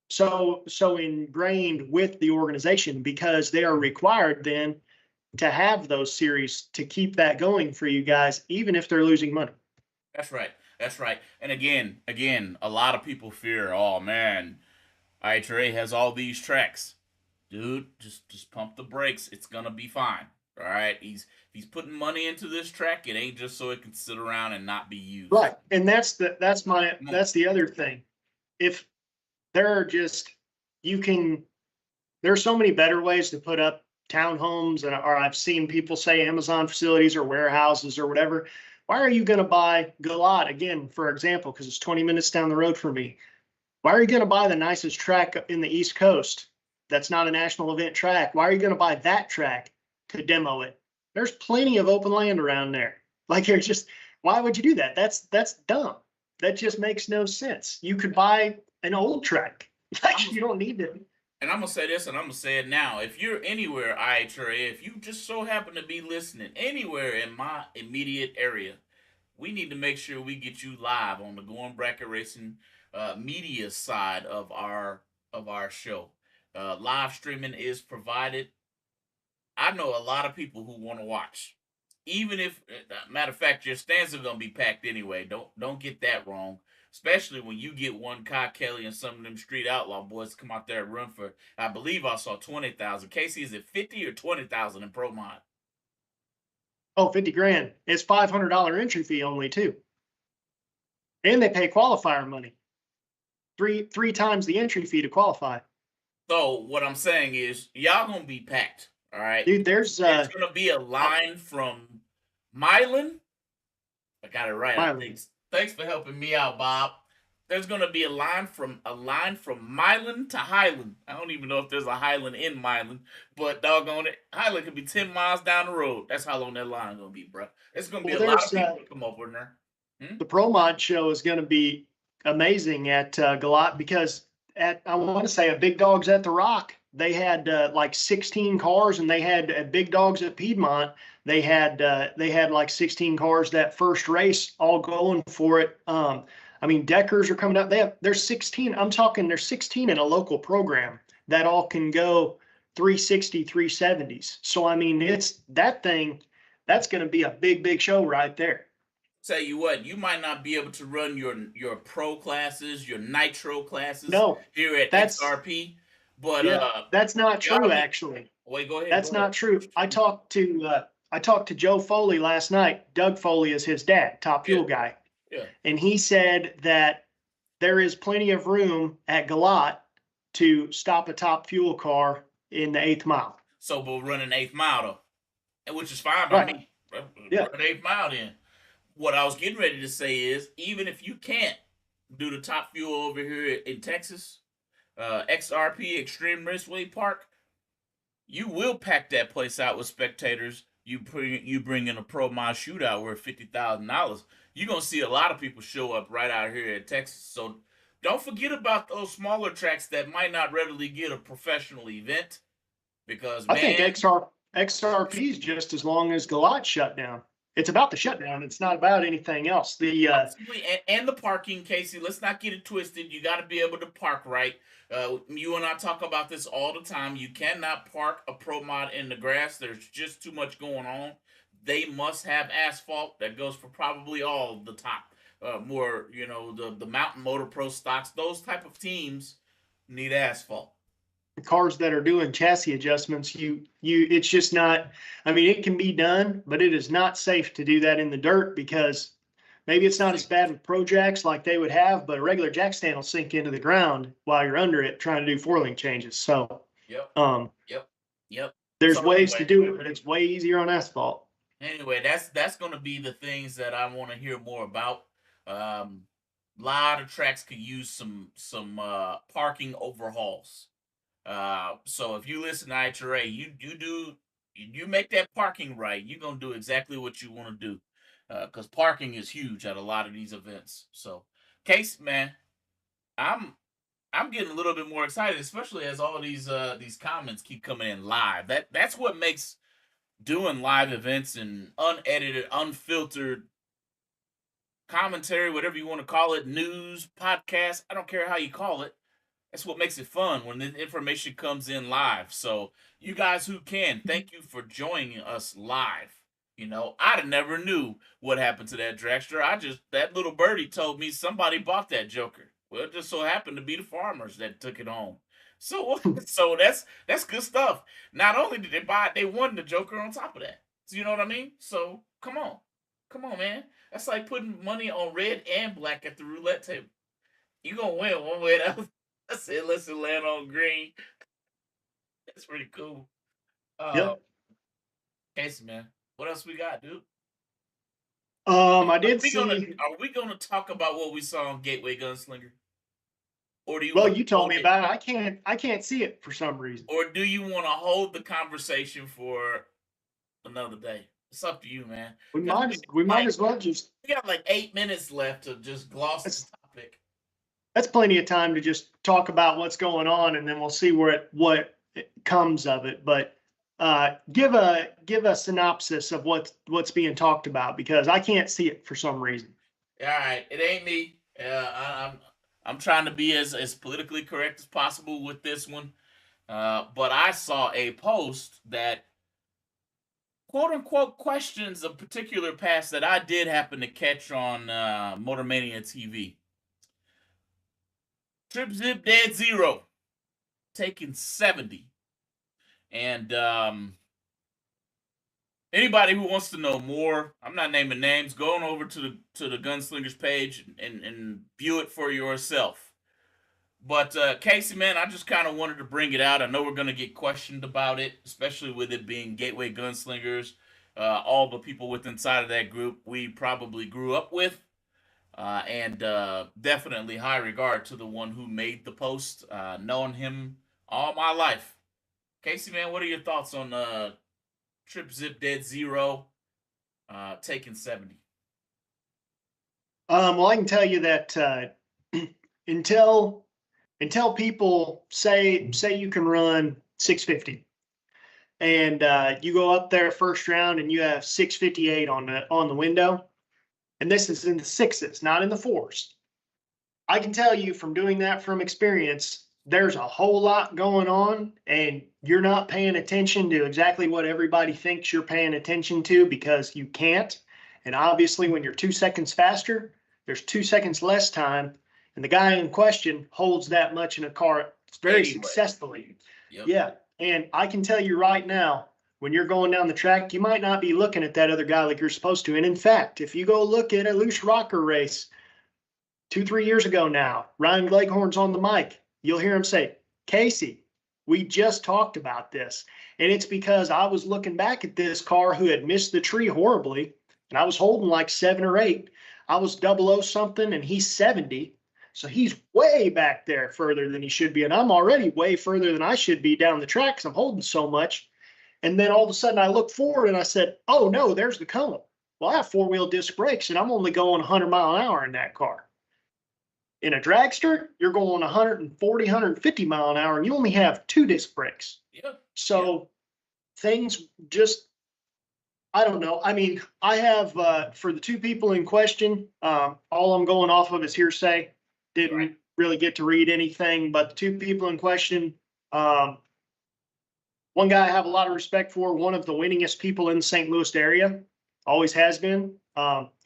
Speaker 2: so ingrained with the organization because they are required then to have those series to keep that going for you guys, even if they're losing money.
Speaker 3: That's right. That's right. And again, a lot of people fear, oh man, IHRA has all these tracks. Dude, just pump the brakes. It's gonna be fine. All right, he's putting money into this track. It ain't just so it can sit around and not be used.
Speaker 2: Right. And that's the other thing. If there are just, there's so many better ways to put up townhomes, or I've seen people say Amazon facilities or warehouses or whatever. Why are you going to buy Galat again, for example, because it's 20 minutes down the road from me? Why are you going to buy the nicest track in the East Coast that's not a national event track? Why are you going to buy that track to demo it? There's plenty of open land around there. Like, you're just, why would you do that? That's dumb. That just makes no sense. You could buy an old track. Like, you don't need to.
Speaker 3: And I'm going to say this, and I'm going to say it now. If you're anywhere, IHRA, if you just so happen to be listening anywhere in my immediate area, we need to make sure we get you live on the Going Bracket Racing media side of our show. Live streaming is provided. I know a lot of people who want to watch. Even if, matter of fact, your stands are going to be packed anyway. Don't get that wrong. Especially when you get one Kai Kelly and some of them Street Outlaw boys come out there and run for, I believe I saw 20,000. Casey, is it 50 or 20,000 in Pro Mod?
Speaker 2: Oh, 50 grand. It's $500 entry fee only too. And they pay qualifier money. Three times the entry fee to qualify.
Speaker 3: So what I'm saying is y'all going to be packed. All right.
Speaker 2: Dude, there's
Speaker 3: going to be a line from Milan. I got it right.
Speaker 2: Milan.
Speaker 3: Thanks for helping me out, Bob. There's going to be a line from Milan to Highland. I don't even know if there's a Highland in Milan, but doggone it, Highland could be 10 miles down the road. That's how long that line is going to be, bro. It's going to be a lot of people come over in there.
Speaker 2: The Pro Mod show is going to be amazing at Galat, because I want to say at Big Dogs at the Rock, they had like 16 cars, and they had at Big Dogs at Piedmont, they had like 16 cars that first race, all going for it. I mean, Deckers are coming up. There's 16. I'm talking there's 16 in a local program that all can go 360, 370s. So I mean, it's that thing. That's going to be a big show right there.
Speaker 3: Tell you what, you might not be able to run your pro classes, your nitro classes here at XRP, but
Speaker 2: that's not true, actually.
Speaker 3: Wait, go ahead.
Speaker 2: That's not true. I talked to Joe Foley last night. Doug Foley is his dad, Top Fuel guy.
Speaker 3: Yeah.
Speaker 2: And he said that there is plenty of room at Galat to stop a Top Fuel car in the 8th mile.
Speaker 3: So we'll run an 8th mile though, which is fine by me.
Speaker 2: Yeah.
Speaker 3: Run an 8th mile then. What I was getting ready to say is, even if you can't do the Top Fuel over here in Texas, XRP Extreme Raceway Park, you will pack that place out with spectators. You bring in a Pro Mod shootout worth $50,000. You're going to see a lot of people show up right out here in Texas. So don't forget about those smaller tracks that might not readily get a professional event. Because,
Speaker 2: I think XRP is just as long as Galat shut down. It's about the shutdown. It's not about anything else.
Speaker 3: And the parking, Casey. Let's not get it twisted. You got to be able to park right. You and I talk about this all the time. You cannot park a Pro Mod in the grass. There's just too much going on. They must have asphalt. That goes for probably all the top. More, the Mountain Motor Pro stocks. Those type of teams need asphalt.
Speaker 2: Cars that are doing chassis adjustments, it's just not, I mean, it can be done, but it is not safe to do that in the dirt, because maybe it's not as bad with pro jacks like they would have, but a regular jack stand will sink into the ground while you're under it trying to do four-link changes. So
Speaker 3: Yep.
Speaker 2: There's ways to do it, but it's way easier on asphalt.
Speaker 3: Anyway, that's going to be the things that I want to hear more about. Lot of tracks could use some parking overhauls. So if you listen to IHRA, you make that parking right, you're gonna do exactly what you want to do, because parking is huge at a lot of these events. So, Case, man, I'm getting a little bit more excited, especially as all these comments keep coming in live. That's what makes doing live events and unedited, unfiltered commentary, whatever you want to call it, news, podcast, I don't care how you call it. That's what makes it fun, when the information comes in live. So you guys who can, thank you for joining us live. I never knew what happened to that dragster. That little birdie told me somebody bought that joker. Well, it just so happened to be the farmers that took it home. So that's good stuff. Not only did they buy it, they won the Joker on top of that. So you know what I mean? So come on, man. That's like putting money on red and black at the roulette table. You gonna win one way or the other. I said, listen, land on green. That's pretty cool.
Speaker 2: Yep.
Speaker 3: Casey, man, what else we got, dude?
Speaker 2: I did see.
Speaker 3: Are we gonna talk about what we saw on Gateway Gunslinger? Or do you
Speaker 2: Well,
Speaker 3: want
Speaker 2: you told me about it. I can't see it for some reason.
Speaker 3: Or do you want to hold the conversation for another day? It's up to you, man.
Speaker 2: We might as well just.
Speaker 3: We got like 8 minutes left to just gloss the topic.
Speaker 2: That's plenty of time to just talk about what's going on, and then we'll see what comes of it. But give a synopsis of what's being talked about, because I can't see it for some reason.
Speaker 3: All right, it ain't me. I'm trying to be as politically correct as possible with this one, but I saw a post that quote unquote questions a particular pass that I did happen to catch on Motor Mania TV. Trip Zip Dead Zero taking 70. And anybody who wants to know more, I'm not naming names, going over to the Gunslingers page and view it for yourself. But Casey, man, I just kind of wanted to bring it out. I know we're going to get questioned about it, especially with it being Gateway Gunslingers. All the people within inside of that group we probably grew up with. And definitely high regard to the one who made the post, knowing him all my life. Casey, man, what are your thoughts on Trip Zip Dead Zero taking 70?
Speaker 2: Well, I can tell you that until people say you can run 650, and you go up there first round and you have 658 on the window, and this is in the sixes, not in the fours. I can tell you from doing that from experience, there's a whole lot going on, and you're not paying attention to exactly what everybody thinks you're paying attention to, because you can't. And obviously, when you're 2 seconds faster, there's 2 seconds less time, and the guy in question holds that much in a car very successfully.
Speaker 3: Yep.
Speaker 2: Yeah, and I can tell you right now, when you're going down the track, you might not be looking at that other guy like you're supposed to. And in fact, if you go look at a loose rocker race 2-3 years ago now, Ryan Gleghorn's on the mic, you'll hear him say, Casey, we just talked about this. And it's because I was looking back at this car who had missed the tree horribly, and I was holding like 7 or 8. I was 00 something, and he's 70. So he's way back there further than he should be. And I'm already way further than I should be down the track because I'm holding so much. And then all of a sudden I look forward and I said, oh no, there's the cone. Well, I have 4-wheel disc brakes and I'm only going 100 mile an hour in that car. In a dragster, you're going 140, 150 mile an hour, and you only have 2 disc brakes.
Speaker 3: Yeah.
Speaker 2: So things just, I don't know. I mean, I have, for the 2 people in question, all I'm going off of is hearsay. Didn't really get to read anything, but the 2 people in question, one guy I have a lot of respect for, one of the winningest people in the St. Louis area, always has been.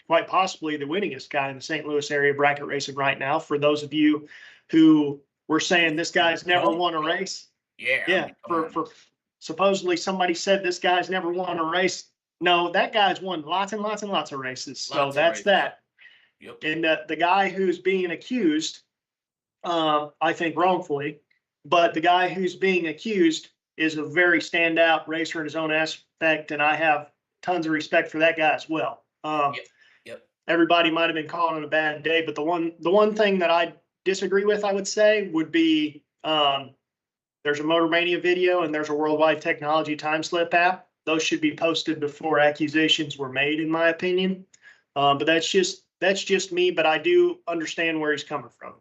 Speaker 2: Quite possibly the winningest guy in the St. Louis area bracket racing right now. For those of you who were saying this guy's never won a race. Yeah. For supposedly somebody said this guy's never won a race. No, that guy's won lots and lots and lots of races. So that's that.
Speaker 3: Yep.
Speaker 2: And the guy who's being accused, I think wrongfully, but the guy who's being accused is a very standout racer in his own aspect. And I have tons of respect for that guy as well. Everybody might have been calling it a bad day, but the one thing that I disagree with, I would say, would be there's a Motor Mania video and there's a Worldwide Technology time slip app. Those should be posted before accusations were made, in my opinion. But that's just me, but I do understand where he's coming from.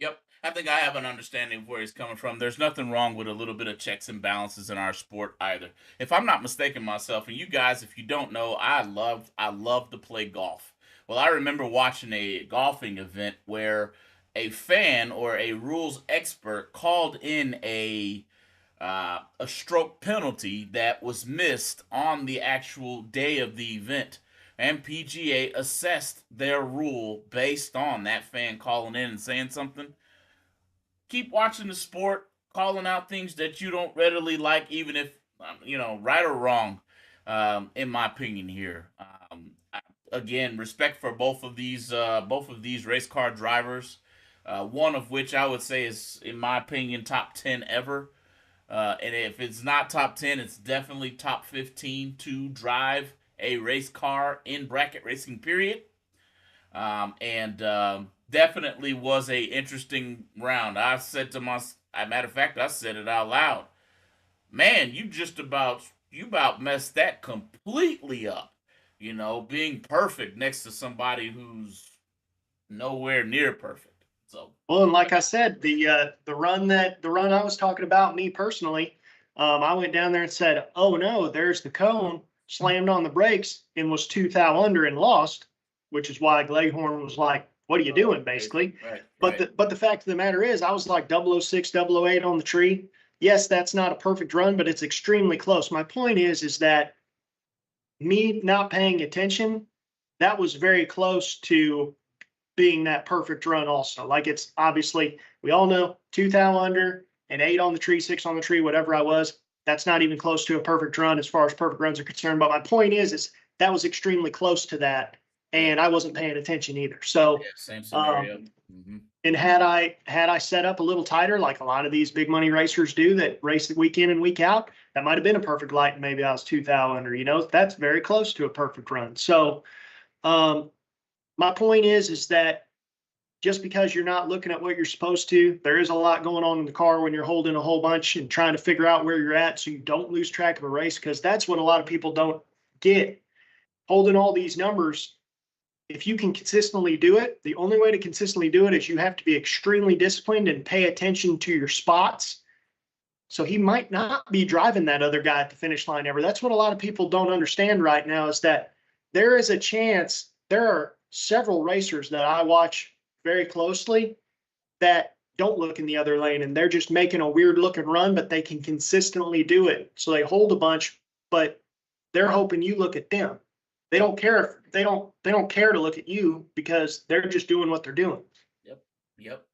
Speaker 3: Yep. I think I have an understanding of where he's coming from. There's nothing wrong with a little bit of checks and balances in our sport either. If I'm not mistaken myself, and you guys, if you don't know, I love to play golf. Well, I remember watching a golfing event where a fan or a rules expert called in a stroke penalty that was missed on the actual day of the event. And PGA assessed their rule based on that fan calling in and saying something. Keep watching the sport. calling out things that you don't readily like, even if right or wrong. In my opinion, here. Again, respect for both of these race car drivers. One of which I would say is, in my opinion, top 10 ever. And if it's not top 10, it's definitely top 15 to drive a race car in bracket racing, period. And definitely was a interesting round. I said to myself, matter of fact, I said it out loud. Man, you about messed that completely up. Being perfect next to somebody who's nowhere near perfect. So,
Speaker 2: well, and like I said, the run I was talking about, me personally, I went down there and said, "Oh no, there's the cone." Slammed on the brakes and was 2 thou under and lost, which is why Gleghorn was like, "What are you doing?" basically.
Speaker 3: Right.
Speaker 2: But the fact of the matter is, I was like 006, 008 on the tree. Yes, that's not a perfect run, but it's extremely close. My point is that me not paying attention, that was very close to being that perfect run also. Like, it's obviously, we all know 2 thou under and 8 on the tree, 6 on the tree, whatever I was. That's not even close to a perfect run as far as perfect runs are concerned. But my point is that was extremely close to that, and I wasn't paying attention either. So,
Speaker 3: same scenario.
Speaker 2: And had I set up a little tighter, like a lot of these big money racers do that race week in and week out, that might have been a perfect light, and maybe I was 2 thou under. That's very close to a perfect run. So, my point is that just because you're not looking at what you're supposed to, there is a lot going on in the car when you're holding a whole bunch and trying to figure out where you're at so you don't lose track of a race, because that's what a lot of people don't get. Holding all these numbers, if you can consistently do it, the only way to consistently do it is you have to be extremely disciplined and pay attention to your spots. So he might not be driving that other guy at the finish line ever. That's what a lot of people don't understand right now, is that there is a chance. There are several racers that I watch very closely that don't look in the other lane, and they're just making a weird looking run, but they can consistently do it. So they hold a bunch, but they're hoping you look at them. They don't care if they don't care to look at you, because they're just doing what they're doing.
Speaker 3: Yep.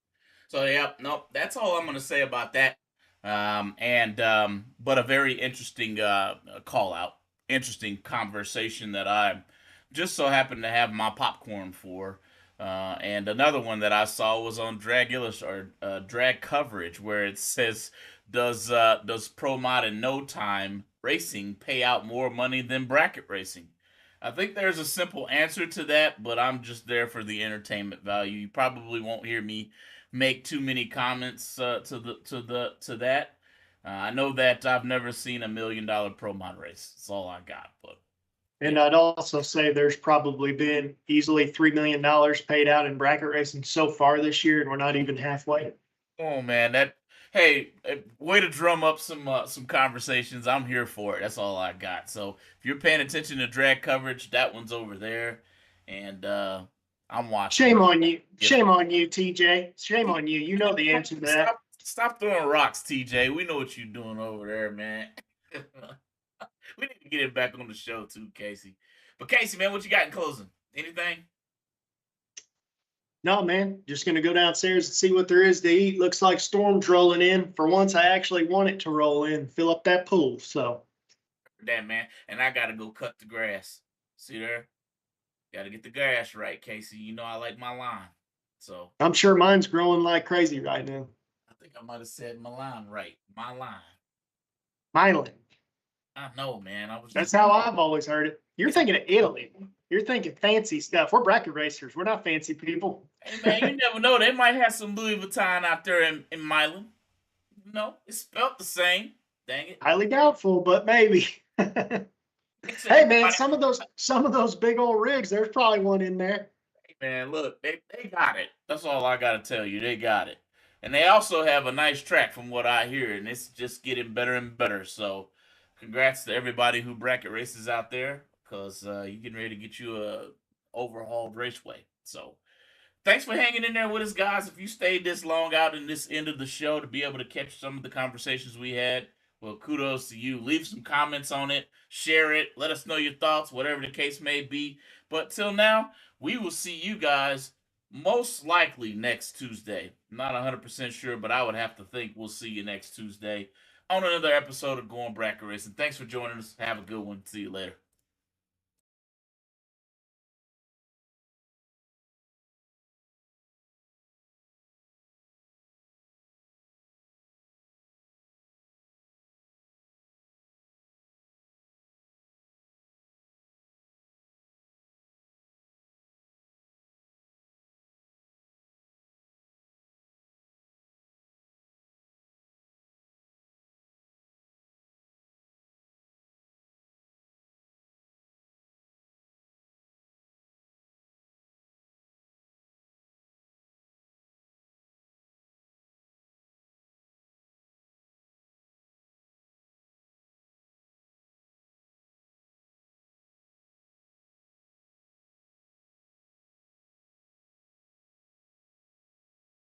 Speaker 3: So no, that's all I'm going to say about that. But a very interesting call out, interesting conversation that I just so happened to have my popcorn for. And another one that I saw was on Drag Drag Coverage, where it says, does Pro Mod in No Time Racing pay out more money than bracket racing? I think there's a simple answer to that, but I'm just there for the entertainment value. You probably won't hear me make too many comments to that. I know that I've never seen $1 million Pro Mod race. That's all I got. But
Speaker 2: and I'd also say there's probably been easily $3 million paid out in bracket racing so far this year, and we're not even halfway.
Speaker 3: Oh man, hey, way to drum up some conversations. I'm here for it. That's all I got. So if you're paying attention to drag coverage, that one's over there, and I'm watching.
Speaker 2: Shame on you. Shame on you, TJ. Shame on you. You know the answer to that.
Speaker 3: Stop throwing rocks, TJ. We know what you're doing over there, man. We need to get it back on the show too, Casey. But Casey, man, what you got in closing? Anything?
Speaker 2: No, man. Just going to go downstairs and see what there is to eat. Looks like storm's rolling in. For once, I actually want it to roll in, fill up that pool. So.
Speaker 3: Damn, man. And I got to go cut the grass. See there? Got to get the grass right, Casey. You know I like my lawn. So.
Speaker 2: I'm sure mine's growing like crazy right now.
Speaker 3: I think I might have said my line right. My line.
Speaker 2: Mylan.
Speaker 3: I know, man.
Speaker 2: That's how I've always heard it. You're thinking of Italy. You're thinking fancy stuff. We're bracket racers. We're not fancy people.
Speaker 3: Hey, man, you never know. They might have some Louis Vuitton out there in Milan. No, it's spelled the same. Dang it.
Speaker 2: Highly doubtful, but maybe. Hey, man, some of those big old rigs, there's probably one in there.
Speaker 3: Hey, man, look, they got it. That's all I got to tell you. They got it. And they also have a nice track from what I hear, and it's just getting better and better. So congrats to everybody who bracket races out there, because you're getting ready to get you a overhauled raceway. So thanks for hanging in there with us, guys. If you stayed this long out in this end of the show to be able to catch some of the conversations we had, well, kudos to you. Leave some comments on it. Share it. Let us know your thoughts, whatever the case may be. But till now, we will see you guys most likely next Tuesday. Not 100% sure, but I would have to think we'll see you next Tuesday on another episode of Going Bracket Racing. Thanks for joining us. Have a good one. See you later.